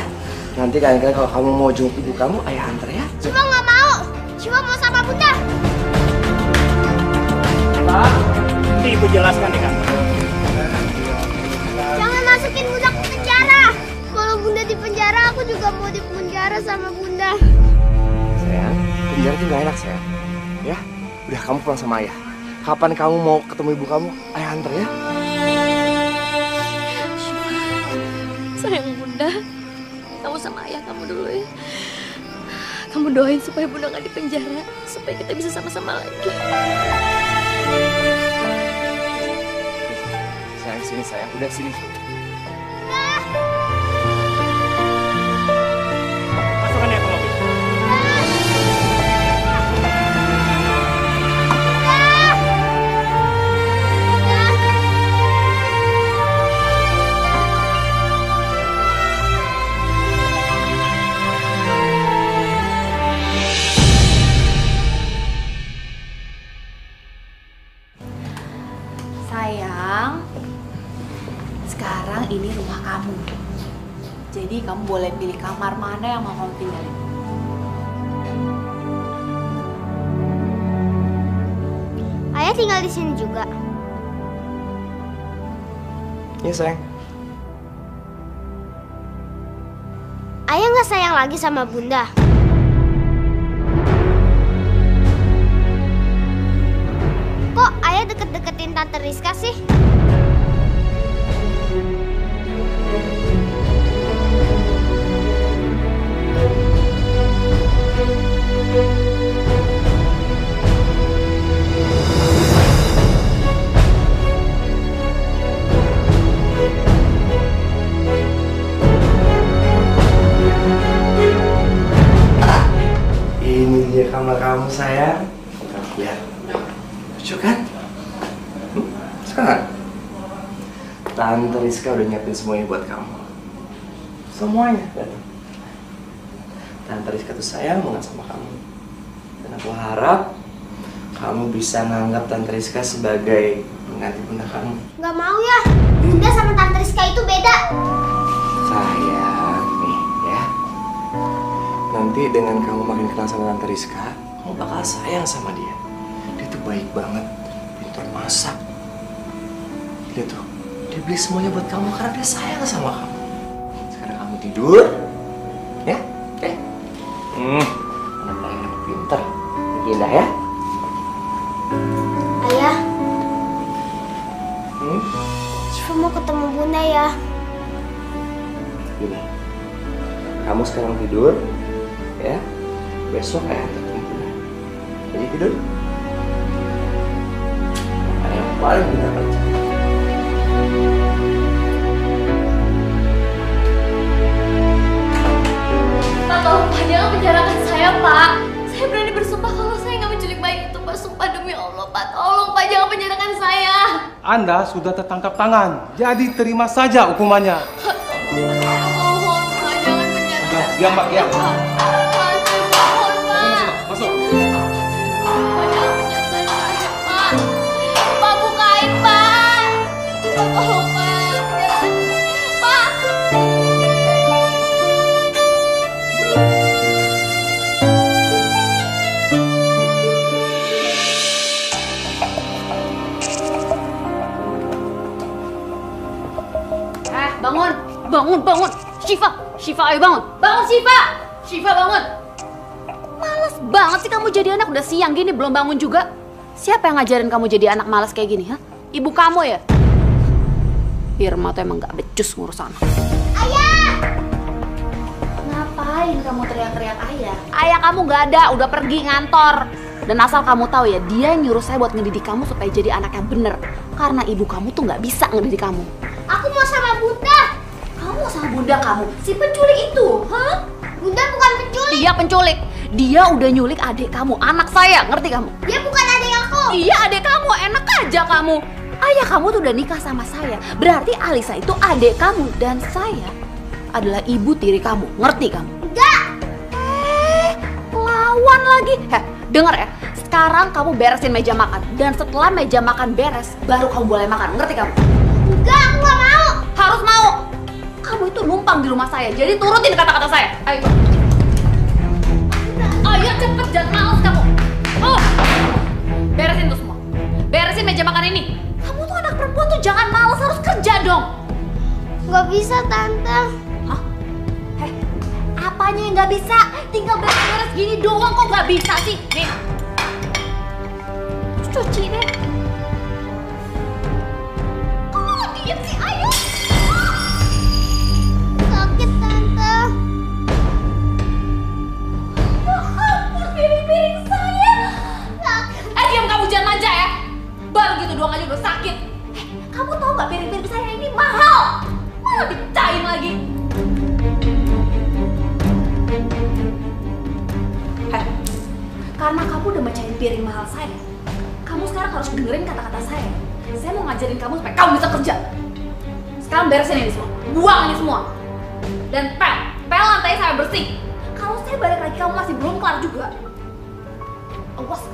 nanti kalian kalau kamu mau jenguk ibu kamu, ayah antar ya. Syifa nggak mau. Syifa mau sama Bunda. Pak, Ibu jelaskan dengan Jangan masukin Bunda ke penjara. Kalau Bunda di penjara, aku juga mau di penjara sama Bunda. Sayang, penjara itu gak enak, sayang. Ya, udah kamu pulang sama ayah. Kapan kamu mau ketemu ibu kamu, ayah antar ya. Sayang Bunda, kamu sama ayah kamu dulu ya. Kamu doain supaya Bunda nggak di penjara, supaya kita bisa sama-sama lagi. Sayang, sini sayang. Udah, sini. masukkan dia ke mobil. Sayang, sekarang ini rumah kamu. Jadi kamu boleh pilih kamar mana yang mau kamu tinggalin. Ayah tinggal di sini juga. Iya, sayang. Ayah nggak sayang lagi sama Bunda. Kok ayah deket-deketin Tante Rizka sih? Ini dia kamar kamu, sayang. Lihat. Lucu kan? Sekarang Tante Rizka udah nyiapin semuanya buat kamu. Semuanya. Tante Rizka tuh sayang banget sama kamu. Dan aku harap kamu bisa menganggap Tante Rizka sebagai pengganti bunda kamu. Nggak mau ya. Bunda sama Tante Rizka itu beda. Sayang, nih ya. Nanti dengan kamu makin kenal sama Tante Rizka, kamu bakal sayang sama dia. Dia tuh baik banget, pintar masak. Dia tuh, dia beli semuanya buat kamu karena dia sayang sama kamu. Sekarang kamu tidur, ya? Anak yang pintar, indah ya? Ayah, Syifa mau ketemu Bunda ya. Gini, kamu sekarang tidur, ya? Besok ayah ketemu Bunda. Jadi tidur. Yang paling benar aja. Pak, tolong Pak, jangan penjarakan saya, Pak. Saya berani bersumpah kalau saya nggak menculik bayi itu, Pak. Sumpah demi Allah, Pak. Tolong, Pak, jangan penjarakan saya. Anda sudah tertangkap tangan, jadi terima saja hukumannya. Mohon, Pak, jangan penjarakan Ya, Mbak, ya. Pak, saya mohon, Pak. Masuk. Pak, jangan penjarakan saya, Pak. Pak, bukain, Pak. Pak, tolong, Pak. Pak. Bangun. Bangun, bangun. Syifa ayo bangun. Bangun Syifa. Syifa bangun. Males banget sih kamu jadi anak, udah siang gini belum bangun juga. Siapa yang ngajarin kamu jadi anak malas kayak gini, ha? Ibu kamu ya? Irma tuh emang gak becus ngurus anak. Ayah! Ngapain kamu teriak-teriak ayah? Ayah kamu gak ada, udah pergi ngantor. Dan asal kamu tahu ya, dia yang nyuruh saya buat ngedidik kamu supaya jadi anak yang bener. Karena ibu kamu tuh gak bisa ngedidik kamu. Aku mau sama Bunda. Kamu mau sama bunda kamu? Si penculik itu, hah? Bunda bukan penculik. Dia penculik. Dia udah nyulik adik kamu, anak saya, ngerti kamu? Dia bukan adik aku. Iya adik kamu, enak aja kamu. Ayah kamu tuh udah nikah sama saya. Berarti Alisa itu adik kamu dan saya adalah ibu tiri kamu, ngerti kamu? Enggak. Lawan lagi. Denger ya. Sekarang kamu beresin meja makan dan setelah meja makan beres, baru kamu boleh makan, ngerti kamu? Enggak, aku gak mau. Harus mau. Kamu itu numpang di rumah saya, jadi turutin kata-kata saya. Ayo. Ayo cepet, jangan males kamu. Oh, beresin tuh semua. Beresin meja makan ini. Kamu tuh anak perempuan tuh jangan males, harus kerja dong. Gak bisa, Tante. Hah? Apanya yang gak bisa? Tinggal beres-beres gini doang kok gak bisa sih? Nih. Cuci deh. Oh, diem sih, ayo. Sakit, Tante. Piring-piring saya. Diam kamu, jangan manja ya. Baru gitu doang aja udah sakit. Kamu tahu nggak piring-piring saya ini mahal? Malah dipecahin lagi. Karena kamu udah mecahin piring mahal saya, kamu sekarang harus dengerin kata-kata saya. Saya mau ngajarin kamu supaya kamu bisa kerja. Sekarang beresin ini semua, buang ini semua. Dan pel lantai saya bersih. Kalau saya balik lagi kamu masih belum kelar juga. Awas.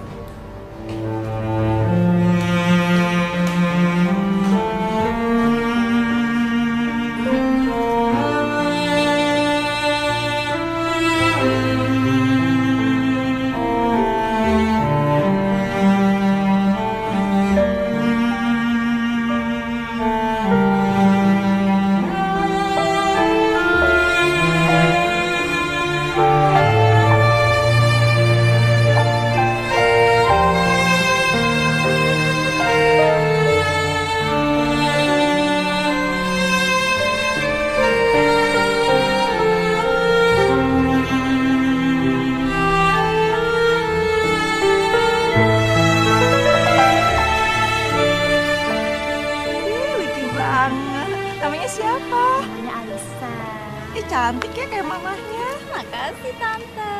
Cantik ya kayak mamahnya. Makasih Tante.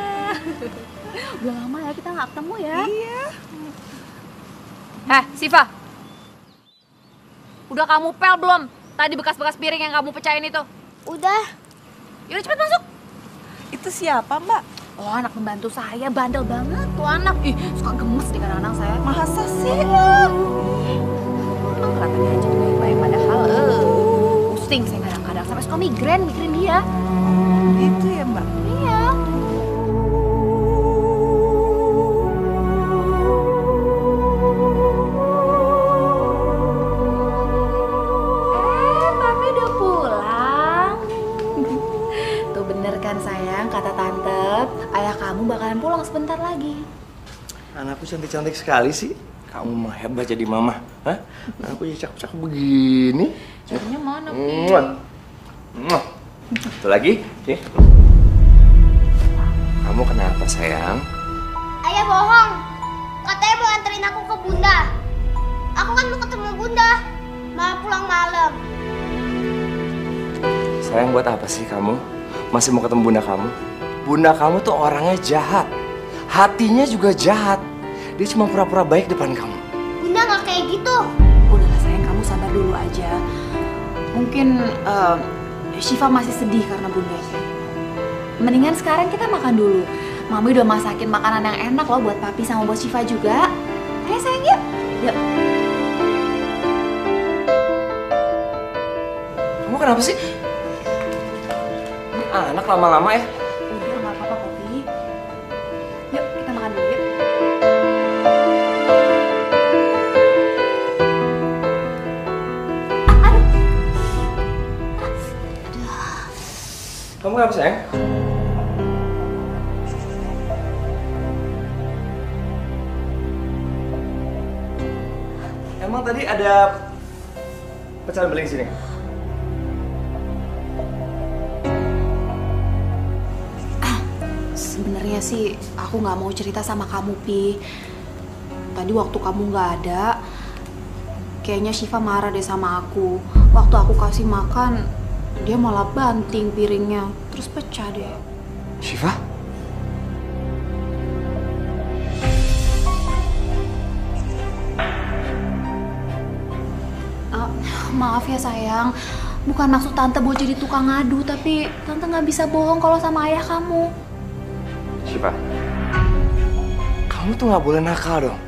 Udah lama ya kita nggak ketemu ya. Iya. Siva. Udah kamu pel belum? Tadi bekas-bekas piring yang kamu pecahin itu. Udah. Yaudah cepet masuk. Itu siapa, Mbak? Oh, anak pembantu saya, bandel banget tuh anak. Ih, suka gemes deh kadang-kadang saya. Masa sih? Emang kelihatannya aja baik-baik padahal pusing saya kadang-kadang. Sampai suka migrain mikirin dia. Itu ya, Mbak? Iya. Papi udah pulang. Tuh bener kan sayang, kata Tante. Ayah kamu bakalan pulang sebentar lagi. Anakku cantik-cantik sekali sih. Kamu mah hebat jadi mama. Hah? Anakku jadi cakep-cakep begini. Carinya mana, Satu lagi, nih. Kamu kenapa sayang? Ayah bohong. Katanya mau anterin aku ke Bunda. Aku kan mau ketemu Bunda. Malah pulang malam. Sayang, buat apa sih kamu? Masih mau ketemu bunda kamu? Bunda kamu tuh orangnya jahat. Hatinya juga jahat. Dia cuma pura-pura baik depan kamu. Bunda nggak kayak gitu. Udahlah sayang, kamu sabar dulu aja. Mungkin Syifa masih sedih karena bundanya. Mendingan sekarang kita makan dulu. Mami udah masakin makanan yang enak loh buat papi sama buat Syifa juga. Ayo sayang, yuk. Yuk. Kamu kenapa sih? Ini anak lama-lama ya. Udah nggak apa-apa Popi. Yuk kita makan dulu yuk. Kamu kenapa sayang? Emang tadi ada pecahan beling sini? Sebenarnya sih aku nggak mau cerita sama kamu, Pi. Tadi waktu kamu nggak ada, kayaknya Syifa marah deh sama aku. Waktu aku kasih makan, dia malah banting piringnya, terus pecah deh. Syifa? Maaf ya sayang, bukan maksud tante buat jadi tukang ngadu, tapi tante nggak bisa bohong kalau sama ayah kamu. Syifa, kamu tuh nggak boleh nakal dong.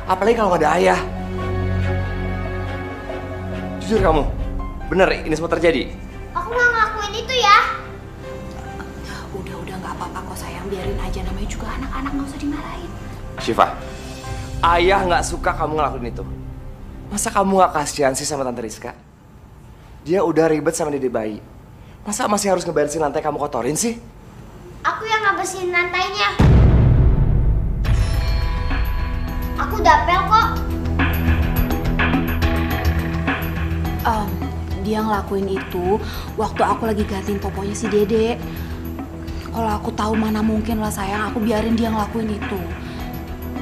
Apalagi kalau nggak ada ayah. Jujur kamu, bener ini semua terjadi? Aku nggak ngelakuin itu ya. Udah nggak apa-apa kok sayang, biarin aja, namanya juga anak-anak, nggak usah dimarahin. Syifa, ayah nggak suka kamu ngelakuin itu. Masa kamu nggak kasihan sih sama Tante Rizka? Dia udah ribet sama Dede bayi. Masa masih harus ngebersihin lantai kamu kotorin sih? Aku yang ngebersihin lantainya. Aku dapel kok. Dia ngelakuin itu waktu aku lagi gantiin poponya si Dede. Kalau aku tahu mana mungkin lah sayang, aku biarin dia ngelakuin itu.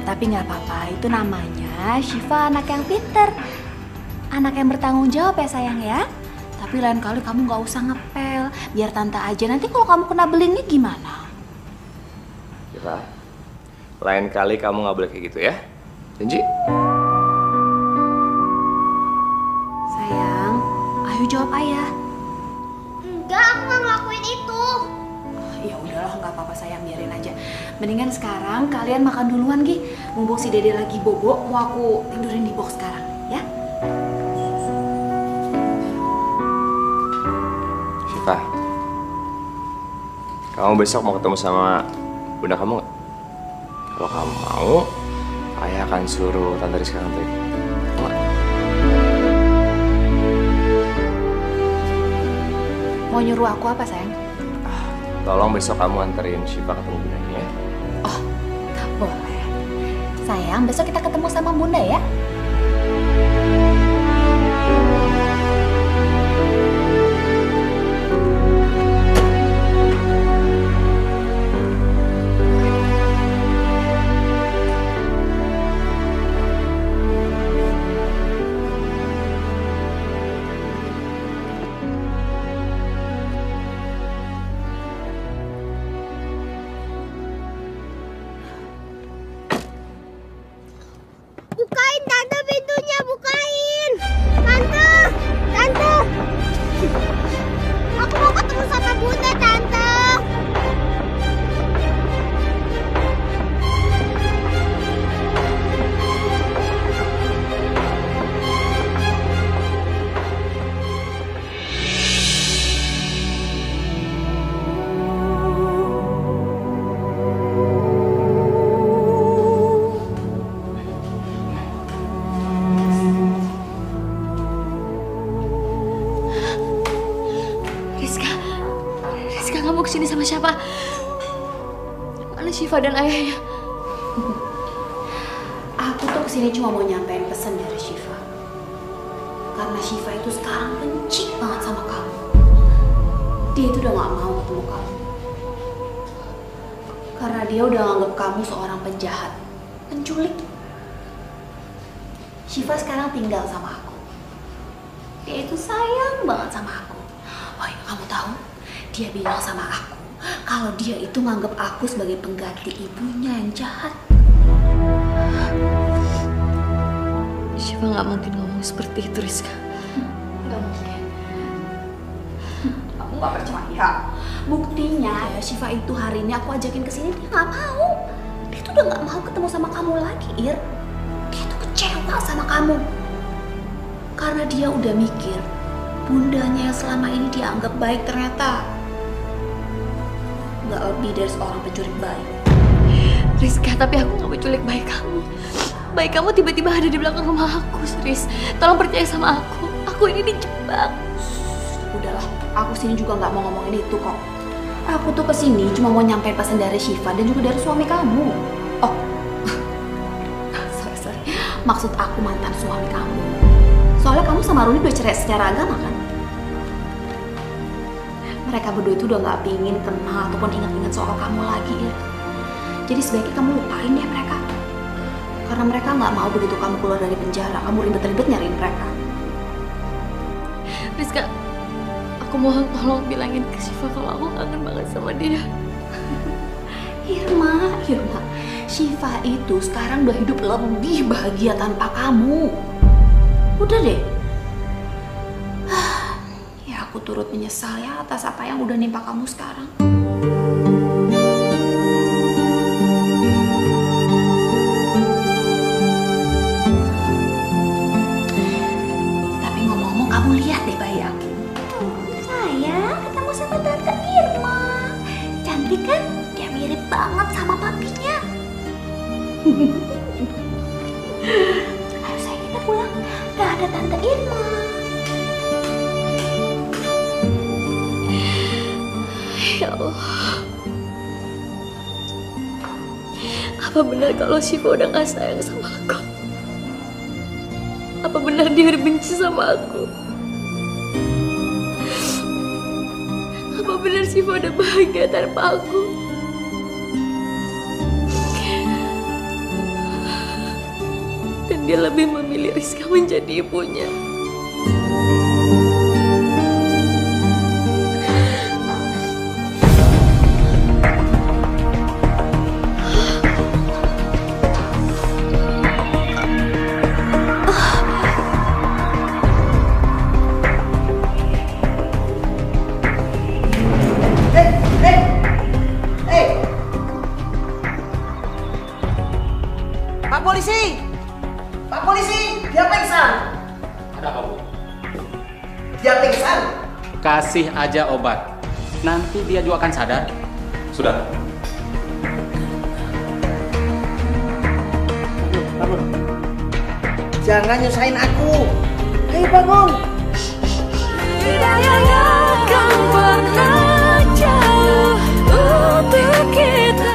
Tapi nggak apa-apa, itu namanya Syifa anak yang pinter. Anak yang bertanggung jawab ya sayang ya. Tapi lain kali kamu nggak usah ngepel, biar tante aja. Nanti kalau kamu kena belingnya gimana? Syifa, lain kali kamu nggak boleh kayak gitu ya. Janji? Sayang, ayo jawab ayah. Enggak, aku nggak ngelakuin itu. Ya udahlah, nggak apa-apa sayang, biarin aja. Mendingan sekarang kalian makan duluan, Gi. Mumpung si Dede lagi bobo, mau aku tidurin di box sekarang, ya? Syifa, kamu besok mau ketemu sama bunda kamu nggak? Kalau kamu mau, ayah akan suruh Tante Rizka nganterin. Mau nggak? Mau nyuruh aku apa sayang? Tolong besok kamu anterin Syifa ketemu bundanya ya. Boleh. Sayang, besok kita ketemu sama bunda ya? Bukain tante pintunya, bukain. Tante, tante. Aku mau ketemu sama bunda tante. Rizka, kamu kesini sama siapa? Mana Syifa dan ayahnya? Aku tuh kesini cuma mau nyampein pesan dari Syifa. Karena Syifa itu sekarang benci banget sama kamu. Dia itu udah gak mau ketemu kamu. Karena dia udah nganggap kamu seorang penjahat, penculik. Syifa sekarang tinggal sama aku. Dia itu sayang banget sama aku. Oh iya, kamu tahu? Dia bilang sama aku kalau dia itu nganggap aku sebagai pengganti ibunya yang jahat. Syifa nggak mungkin ngomong seperti itu, Rizka. Nggak mungkin. Kamu nggak percaya? Buktinya ya, Syifa itu hari ini aku ajakin ke sini, dia nggak mau. Dia tuh udah nggak mau ketemu sama kamu lagi, Ir. Dia tuh kecewa sama kamu. Karena dia udah mikir bundanya yang selama ini dia anggap baik ternyata nggak lebih dari seorang pencuri bayi. Rizka, tapi aku nggak menculik bayi kamu. Bayi kamu tiba-tiba ada di belakang rumah aku, Riz. Tolong percaya sama aku. Aku ini dijebak. Udahlah, aku sini juga nggak mau ngomongin itu kok. Aku tuh kesini cuma mau nyampein pesan dari Syifa dan juga dari suami kamu. Oh, sorry. Maksud aku mantan suami kamu. Soalnya kamu sama Rudi udah cerai secara agama kan? Mereka berdua itu udah gak pingin kenal ataupun ingat-ingat soal kamu lagi ya. Jadi sebaiknya kamu lupain deh mereka. Karena mereka gak mau begitu kamu keluar dari penjara, kamu ribet-ribet nyariin mereka. Rizka, aku mohon tolong bilangin ke Syifa kalau aku kangen banget sama dia. Irma, Syifa itu sekarang udah hidup lebih bahagia tanpa kamu. Udah deh. Ya aku turut menyesal ya atas apa yang udah nimpa kamu sekarang. Tapi ngomong-ngomong, kamu lihat deh bayi aku. Sayang, ketemu sama Tante Irma. Cantik kan? Dia mirip banget sama papinya. Ayo sayang, kita pulang. Gak ada Tante Irma. Ya Allah. Apa benar kalau Syifa udah gak sayang sama aku? Apa benar dia udah benci sama aku? Apa benar Syifa udah bahagia tanpa aku? Dan dia lebih memilih Rizka menjadi ibunya. Pak polisi, dia pingsan. Ada apa, Bu? Dia pingsan. Kasih aja obat. Nanti dia juga akan sadar. Sudah. Bangun. Jangan nyusahin aku. Ayo bangun. Tidak akan pernah jauh untuk kita.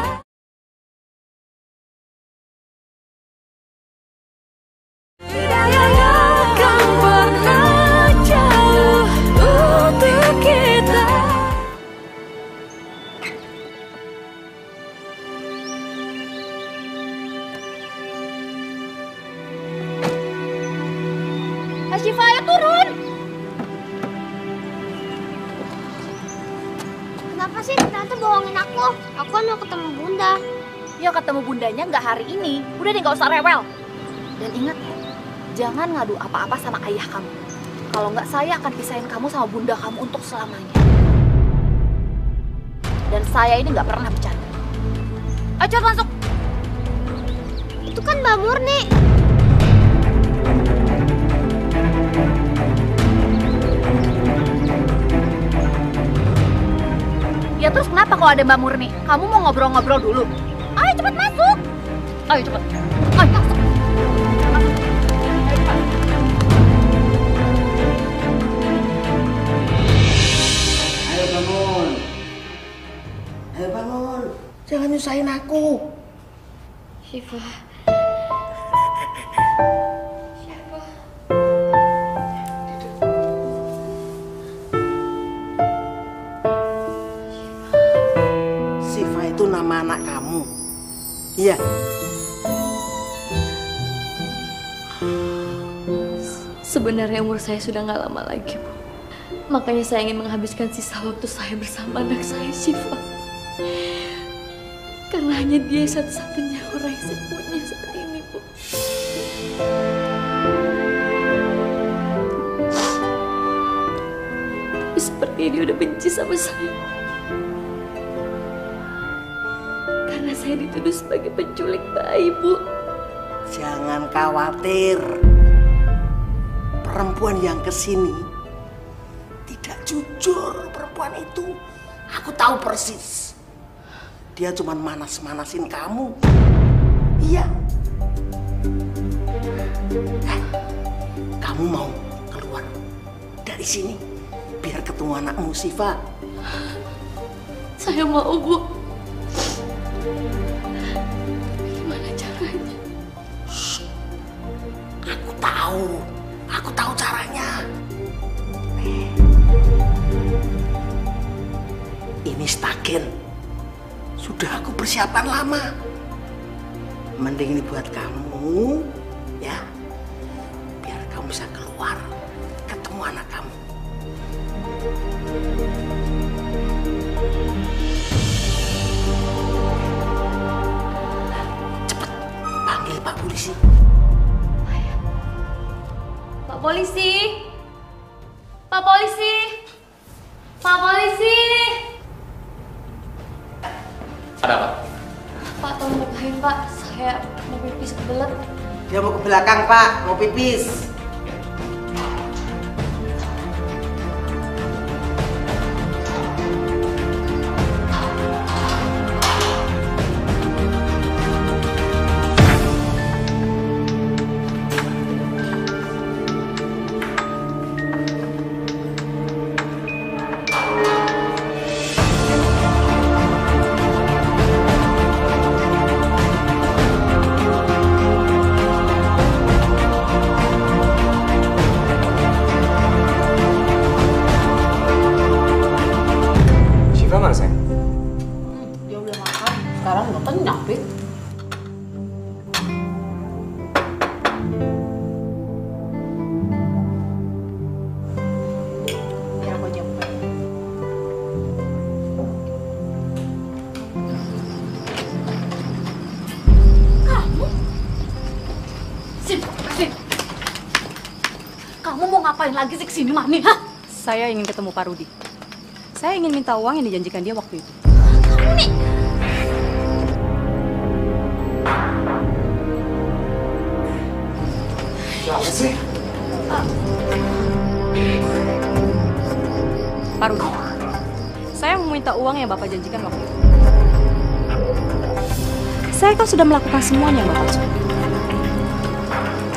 Syifa, ayo turun. Kenapa sih Tante bohongin aku? Aku kan mau ketemu Bunda. Ya ketemu bundanya nggak hari ini. Udah deh nggak usah rewel. Dan ingat ya, jangan ngadu apa-apa sama ayah kamu. Kalau nggak saya akan pisahin kamu sama bunda kamu untuk selamanya. Dan saya ini nggak pernah bercanda. Ayo cepet masuk. Itu kan Mbak Murni. Ya terus kenapa kalau ada Mbak Murni? Kamu mau ngobrol-ngobrol dulu? Ayo cepet masuk. Ayo cepet. Ayo masuk. Ayo bangun. Ayo bangun. Jangan nyusahin aku. Syifa. Syifa itu nama anak kamu. Iya. Sebenarnya umur saya sudah nggak lama lagi, Bu. Makanya saya ingin menghabiskan sisa waktu saya bersama anak saya, Syifa. Karena hanya dia satu-satunya orang yang saya punya seperti ini, Bu. Tapi seperti ini udah benci sama saya. Karena saya dituduh sebagai penculik bayi, Bu. Jangan khawatir. Perempuan yang kesini tidak jujur, perempuan itu. Aku tahu persis. Dia cuma manas-manasin kamu. Iya. Kamu mau keluar dari sini biar ketemu anakmu, Syifa. Saya mau, Bu. Gimana caranya? Aku tahu caranya. Ini stagen. Sudah aku persiapan lama. Mending ini buat kamu, ya. Biar kamu bisa keluar, ketemu anak kamu. Cepet, panggil Pak Polisi. Pak Polisi! Pak Polisi! Pak Polisi! Ada apa? Pak, tolong bukain, Pak. Saya mau pipis kebelet. Dia mau ke belakang, Pak. Mau pipis. Dia udah makan. Sekarang udah kenyang, Pit. Biar aku aja buka. Kamu? Sin. Kamu mau ngapain lagi sih kesini, Mami? Hah? Saya ingin ketemu Pak Rudi. Saya ingin minta uang yang dijanjikan dia waktu itu. Kamu nih. Siapa sih? Pak Rudi, saya mau minta uang yang Bapak janjikan waktu itu. Saya kan sudah melakukan semuanya yang Bapak suruh.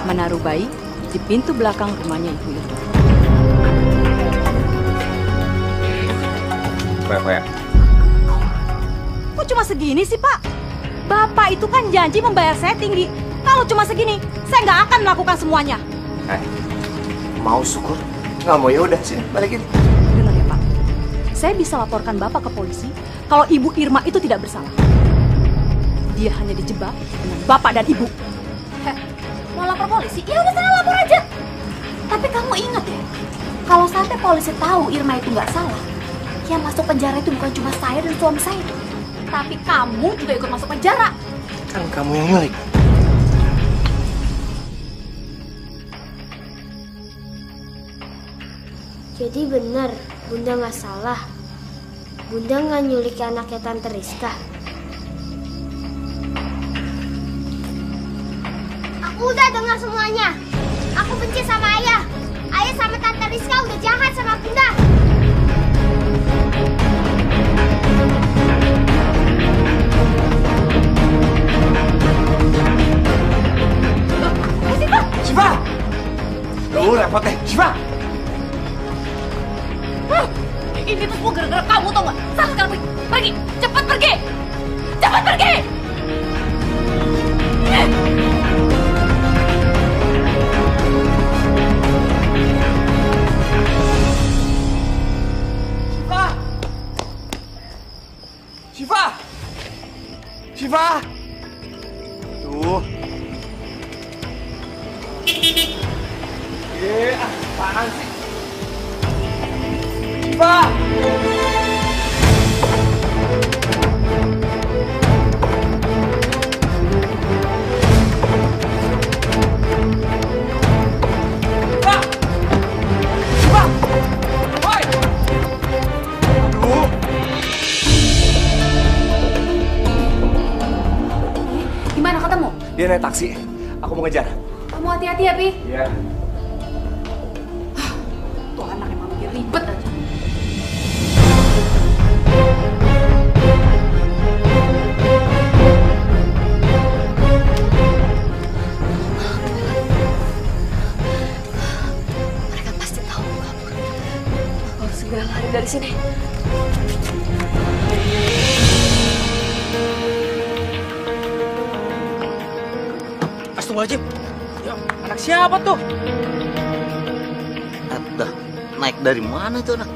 Menaruh bayi di pintu belakang rumahnya Ibu Irma. Kayak Kok cuma segini sih, Pak? Bapak itu kan janji membayar saya tinggi. Kalau cuma segini, saya nggak akan melakukan semuanya. mau syukur, nggak mau ya udah sini balikin. Dengar ya, Pak. Saya bisa laporkan Bapak ke polisi kalau Ibu Irma itu tidak bersalah. Dia hanya dijebak dengan Bapak dan Ibu. Mau lapor polisi? Ya udah sana lapor aja. Tapi kamu ingat ya, kalau sampai polisi tahu Irma itu nggak salah, yang masuk penjara itu bukan cuma saya dan suami saya, tapi kamu juga ikut masuk penjara. Kan kamu yang nyulik. Jadi benar, Bunda nggak salah. Bunda nggak nyulik anaknya Tante Rizka. Aku udah dengar semuanya. Aku benci sama Ayah. Ayah sama Tante Rizka udah jahat sama Bunda. Syifa! Tuh repot deh, Syifa! Ini tuh semua gara-gara kamu, tau gak? Sana sekarang pergi! Pergi! Cepat pergi! Cepat pergi! Syifa! Syifa! Tuh. Apaan sih? Syifa! Gimana ketemu? Dia naik taksi. Aku mau ngejar. Kamu hati-hati ya, Pi. Iya. Tuh anak emang bikin ribet aja. Mereka pasti tahu kamu. Aku harus segera lari dari sini. Astagfirullahaladzim. Ya, anak siapa tuh? Dah, naik dari mana itu anak?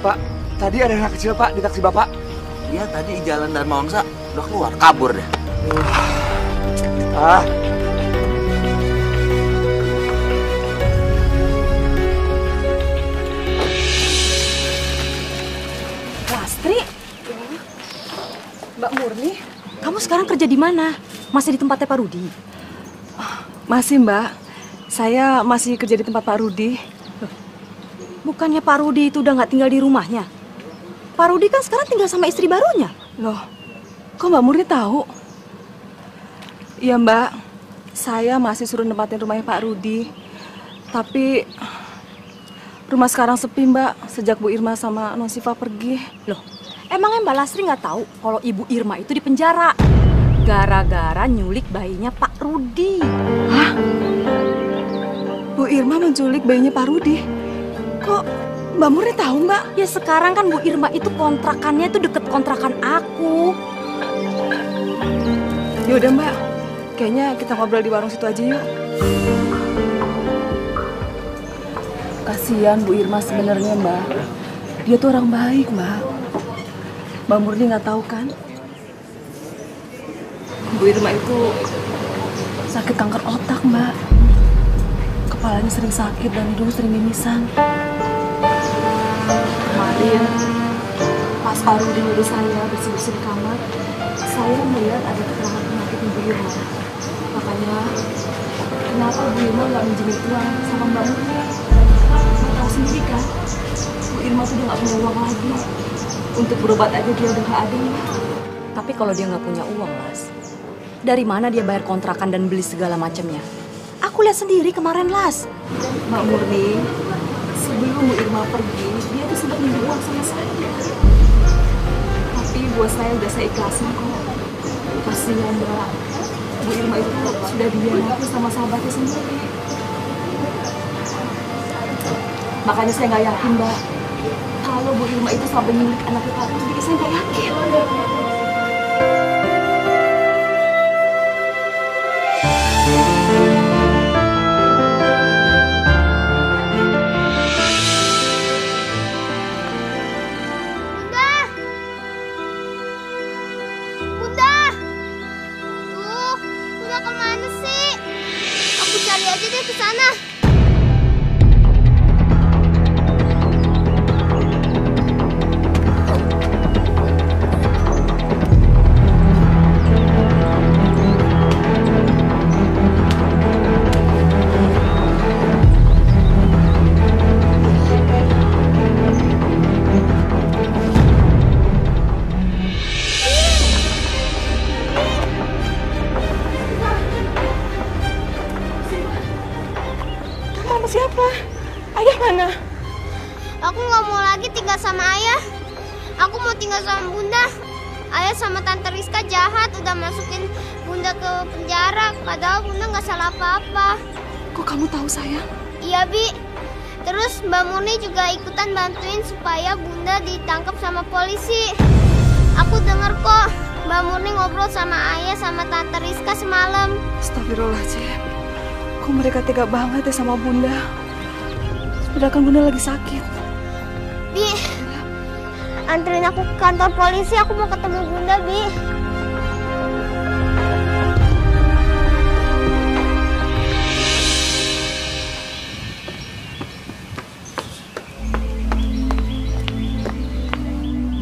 Pak, tadi ada anak kecil Pak di taksi Bapak. Iya, tadi di jalan Dharma Wangsa udah keluar, kabur deh. Lastri, Mbak Murni, kamu sekarang kerja di mana? Masih di tempatnya Pak Rudi? Masih Mbak, saya masih kerja di tempat Pak Rudi. Bukannya Pak Rudi itu udah nggak tinggal di rumahnya? Pak Rudi kan sekarang tinggal sama istri barunya. Loh, kok Mbak Murni tahu? Iya Mbak, saya masih suruh nempatin rumahnya Pak Rudi. Tapi rumah sekarang sepi Mbak, sejak Bu Irma sama Non Siva pergi. Loh, emangnya Mbak Lastri nggak tahu kalau Ibu Irma itu di penjara gara-gara nyulik bayinya Pak Rudi? Hah? Bu Irma menculik bayinya Pak Rudi? Kok Mbak Murni tahu Mbak? Ya sekarang kan Bu Irma itu kontrakannya itu deket kontrakan aku. Yaudah Mbak, kayaknya kita ngobrol di warung situ aja yuk. Kasihan Bu Irma sebenarnya Mbak. Dia tuh orang baik Mbak. Mbak Murni nggak tahu kan? Bu Irma itu sakit kanker otak Mbak. Kepalanya sering sakit dan hidung sering mimisan. Kemarin pas Pak Rudi nyuruh saya bersih-bersih di kamar, saya melihat ada keterangan penyakit Ibu Irma. Makanya kenapa Bu Irma nggak minjemin uang sama Mbak Murni? Mbak tahu sendiri kan, Bu Irma tuh udah nggak punya uang lagi. Untuk berobat aja dia udah nggak ada Mbak. Tapi kalau dia nggak punya uang, Mas, dari mana dia bayar kontrakan dan beli segala macamnya? Aku lihat sendiri kemarin, Las. Mbak Murni, sebelum Bu Irma pergi, dia tuh sempat minjem uang sama saya. Tapi buat saya udah saya ikhlasin kok. Kasihan Mbak, Bu Irma itu sudah dihianati sama sahabatnya sendiri. Makanya saya nggak yakin Mbak, kalau Bu Irma itu sampai milik anaknya Pak Rudi, saya nggak yakin. Cari aja deh ke sana. Siapa? Ayah mana? Aku nggak mau lagi tinggal sama ayah. Aku mau tinggal sama bunda. Ayah sama tante Rizka jahat, udah masukin bunda ke penjara. Padahal bunda nggak salah apa-apa. Kok kamu tahu sayang? Iya Bi. Terus Mbak Murni juga ikutan bantuin supaya bunda ditangkap sama polisi. Aku dengar kok Mbak Murni ngobrol sama ayah sama tante Rizka semalam. Astagfirullahaladzim. Kok mereka tega banget ya sama bunda? Sedangkan bunda lagi sakit. Bi, anterin aku ke kantor polisi. Aku mau ketemu bunda, Bi.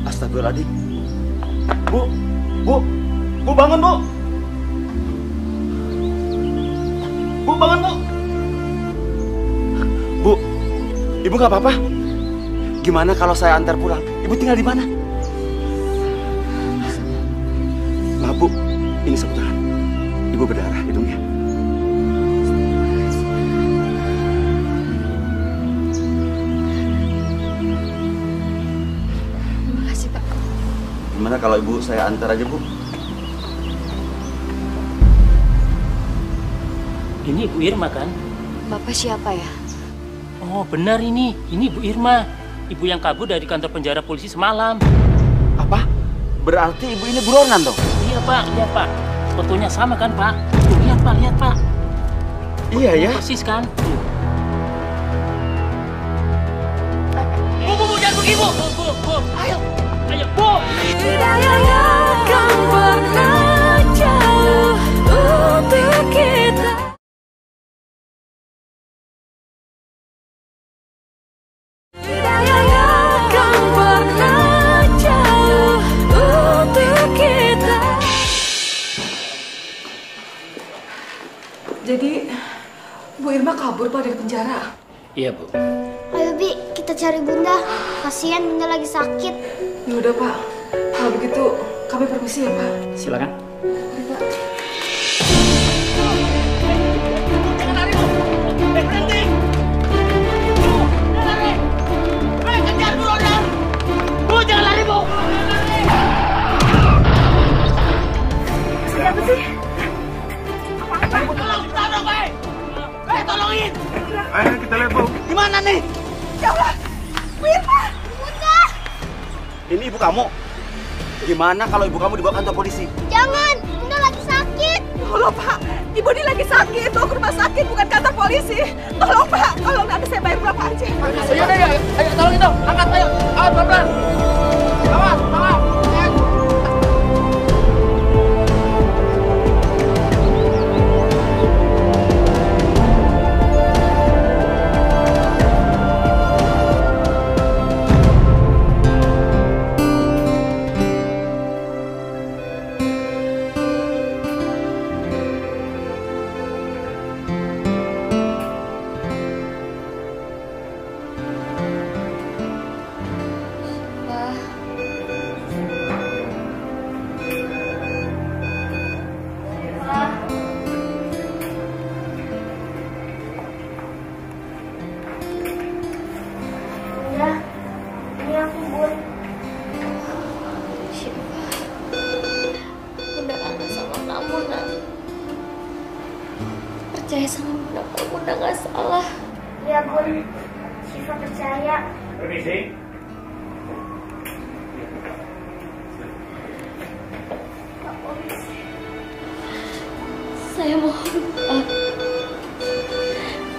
Astagfirullahaladzim. Bu bangun Bu. Bu, bangun, Bu. Bu, Ibu nggak apa-apa? Gimana kalau saya antar pulang? Ibu tinggal di mana? Maaf, Bu. Ini sapu tangan. Ibu berdarah hidungnya. Terima kasih, Pak. Gimana Gimana kalau Ibu saya antar aja, Bu? Ini Bu Irma kan? Bapak siapa ya? Oh benar ini Bu Irma. Ibu yang kabur dari kantor penjara polisi semalam. Apa? Berarti Ibu ini buronan dong? Iya Pak. Fotonya sama kan Pak? Tuh, lihat Pak. Iya ya? Persis kan? Bu, jangan pergi Bu. Ayo, Bu. Tidak akan pernah jauh untuk kita. Tidak akan pernah jauh untuk kita. Jadi, Bu Irma kabur Pak dari penjara. Iya Bu. Ayo Bi, kita cari Bunda. Kasihan Bunda lagi sakit. Ya udah Pak, kalau begitu kami permisi ya Pak. Silakan. Mari, Pak. Jangan lari Bu. Berhenti. Jangan lari. Kejar dulu dong. Bu, jangan lari Bu. Siapa sih? Tolong, tolong, tolongin. Ayo kita lihat, Bu. Gimana nih? Ya Allah, Bu Irma. Bunda! Ini ibu kamu? Gimana kalau ibu kamu dibawa kantor polisi? Jangan! Bunda lagi sakit! Tolong Pak, Ibu ini lagi sakit. Bawa ke rumah sakit, bukan kantor polisi. Tolong Pak, tolong nanti saya bayar berapa aja. Ayo, tolongin dong. Angkat, ayo. Ayo, pelan-pelan. Bawa. Bunda, ini aku Bun. Bunda kangen sama kamu, Nak. Percaya sama Bunda kalau Bunda nggak salah. Ya Bun, Syifa percaya. Permisi. Pak Polisi, saya mohon Pak,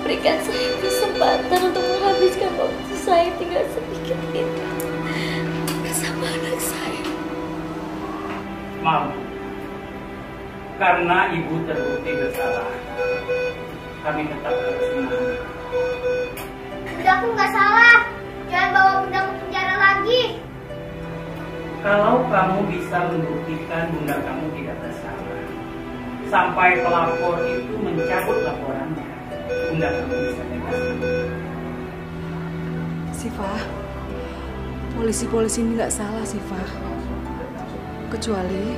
berikan saya kesempatan untuk menghabiskan waktu saya tinggal sedikit ini bersama anak saya. Maaf, karena ibu terbukti bersalah, kami tetap harus menahan. Bunda aku nggak salah. Jangan bawa Bunda ke penjara lagi. Kalau kamu bisa membuktikan bunda kamu tidak bersalah, sampai pelapor itu mencabut laporannya, bunda kamu bisa bebas. Syifa, polisi-polisi ini nggak salah Syifa. Kecuali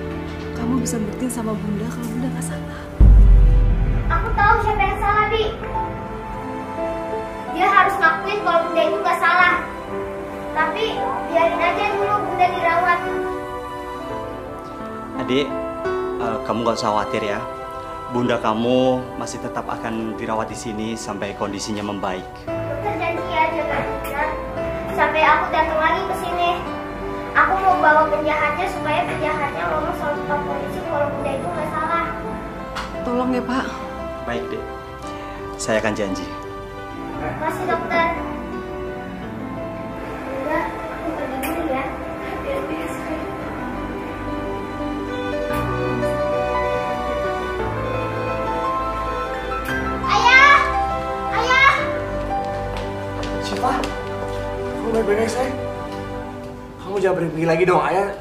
kamu bisa buktiin sama Bunda kalau Bunda nggak salah. Aku tahu siapa yang salah, Bi. Dia harus ngakuin kalau Bunda itu nggak salah. Tapi biarin aja dulu Bunda dirawat. Adik, kamu gak usah khawatir ya. Bunda kamu masih tetap akan dirawat di sini sampai kondisinya membaik. Dokter janji ya jaga Bunda sampai aku datang lagi ke sini. Aku mau bawa penjahatnya supaya penjahatnya ngomong sama staf polisi kalau Bunda itu nggak salah. Tolong ya Pak. Baik deh, saya akan janji. Makasih dokter. Bunda, aku pergi dulu ya. Hati-hati ya sayang. Ayah! Ayah! Syifa, kamu baik-baik aja sayang? Kamu jangan pergi lagi dong, ayah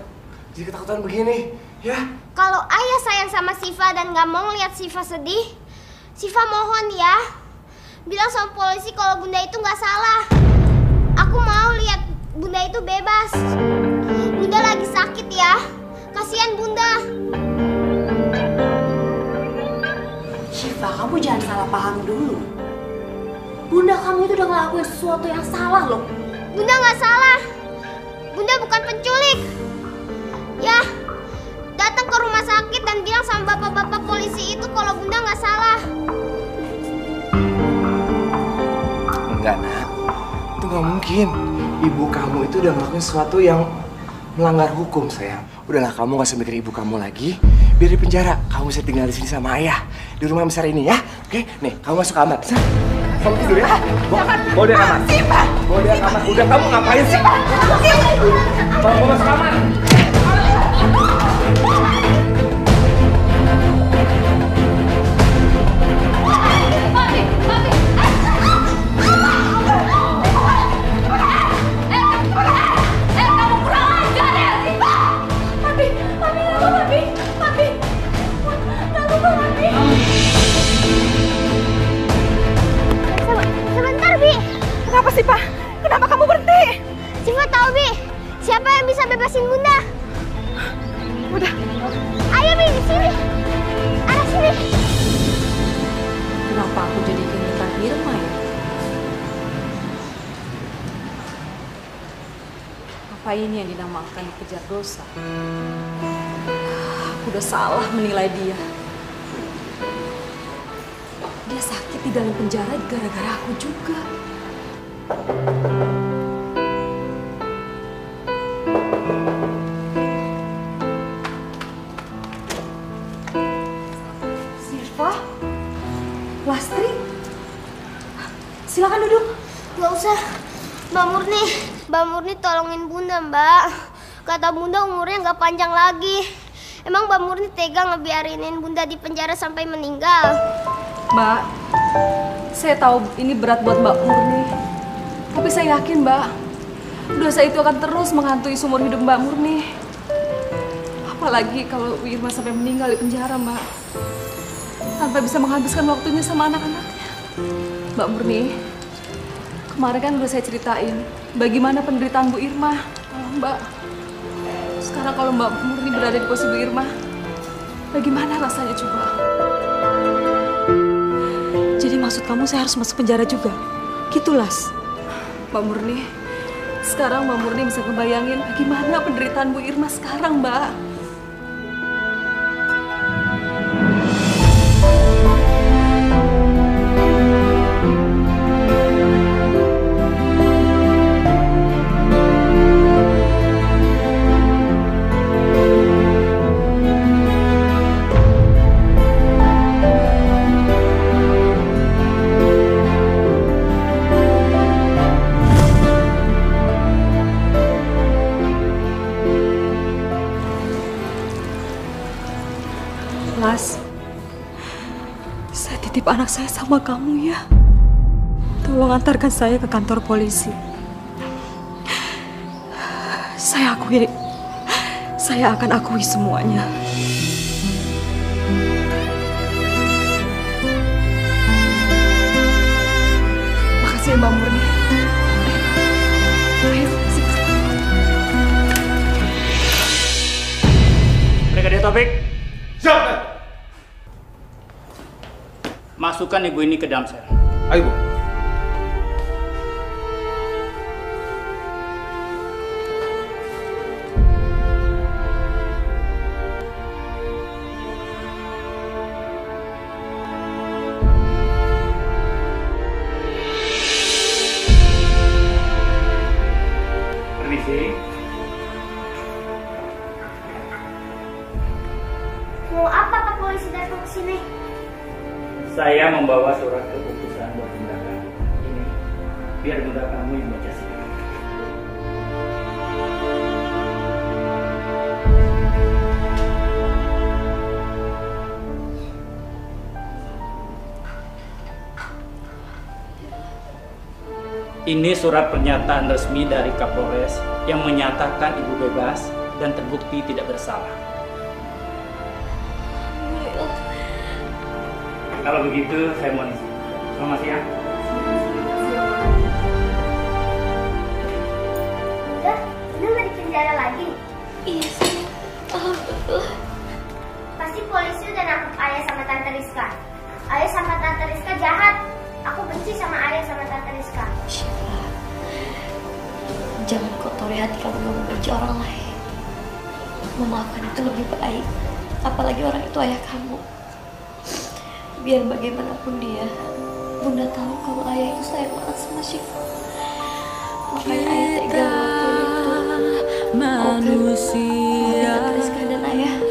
jadi ketakutan begini, ya? Kalau ayah sayang sama Syifa dan nggak mau lihat Syifa sedih, Syifa mohon ya, bilang sama polisi kalau Bunda itu nggak salah. Aku mau lihat Bunda itu bebas. Bunda lagi sakit ya, kasihan Bunda. Syifa, kamu jangan salah paham dulu. Bunda kamu itu udah ngelakuin sesuatu yang salah loh. Bunda nggak salah. Bunda bukan penculik. Ya, datang ke rumah sakit dan bilang sama bapak-bapak polisi itu kalau Bunda nggak salah. Enggak, Nak. Itu nggak mungkin. Ibu kamu itu udah ngelakuin sesuatu yang melanggar hukum, sayang. Udahlah, kamu nggak usah mikir ibu kamu lagi. Biar di penjara, kamu bisa tinggal di sini sama ayah. Di rumah besar ini ya. Oke, nih, kamu masuk kamar. Bisa? Kamu tidur ya. Bawa dia kamar. Bawa dia kamar. Udah, kamu ngapain sih? Bawa masuk kamar. Sebentar, Bi. Kenapa sih, Pak? Kenapa kamu berhenti? Cuma tahu, Bi. Siapa yang bisa bebasin Bunda? Udah. Ayo, Bi, di sini. Arah sini. Kenapa aku jadi keingetan Irma ya? Apa ini yang dinamakan dikejar dosa? Aku udah salah menilai dia. Dia sakit di dalam penjara gara-gara aku juga. Syifa? Lastri? Silakan duduk. Gak usah. Mbak Murni tolongin Bunda, Mbak. Kata Bunda umurnya nggak panjang lagi. Emang Mbak Murni tega ngebiarinin Bunda di penjara sampai meninggal? Mbak, saya tahu ini berat buat Mbak Murni. Tapi saya yakin, Mbak, dosa itu akan terus menghantui seumur hidup Mbak Murni. Apalagi kalau Irma sampai meninggal di penjara, Mbak. Tanpa bisa menghabiskan waktunya sama anak-anaknya. Mbak Murni, kemarin kan udah saya ceritain bagaimana penderitaan Bu Irma. Tolong, Mbak. Sekarang kalau Mbak Murni berada di posisi Bu Irma, bagaimana rasanya coba? Jadi maksud kamu saya harus masuk penjara juga? Gitu, Las? Mbak Murni, sekarang Mbak Murni bisa ngebayangin bagaimana penderitaan Bu Irma sekarang, Mbak. Las, saya titip anak saya sama kamu ya. Tolong antarkan saya ke kantor polisi. Saya akan akui semuanya. Makasih ya, Mbak Murni. Ayo, Brigadir Taufik. Siap. Masukkan ibu ini ke dalam sel. Ayo, Bu. Permisi. Mau apa Pak polisi datang ke sini? Saya membawa surat keputusan buat bunda kamu. Ini biar bunda kamu yang baca sendiri. Ini surat pernyataan resmi dari Kapolres yang menyatakan ibu bebas dan terbukti tidak bersalah. Kalau begitu, saya mohon izin. Selamat siang. Udah nggak di penjara lagi? Iya sih. Alhamdulillah. Pasti polisi udah nangkep Ayah sama Tante Rizka. Ayah sama Tante Rizka jahat. Aku benci sama Ayah sama Tante Rizka. Syifa, jangan kotori hati kamu membenci orang lain. Memaafkan itu lebih baik. Apalagi orang itu ayah kamu. Biar bagaimanapun dia, Bunda tahu kalau ayah itu sayang banget sama Syifa. Makanya ayah tega ngelakuin itu. Manusia. Maafkan Rizka dan ayah.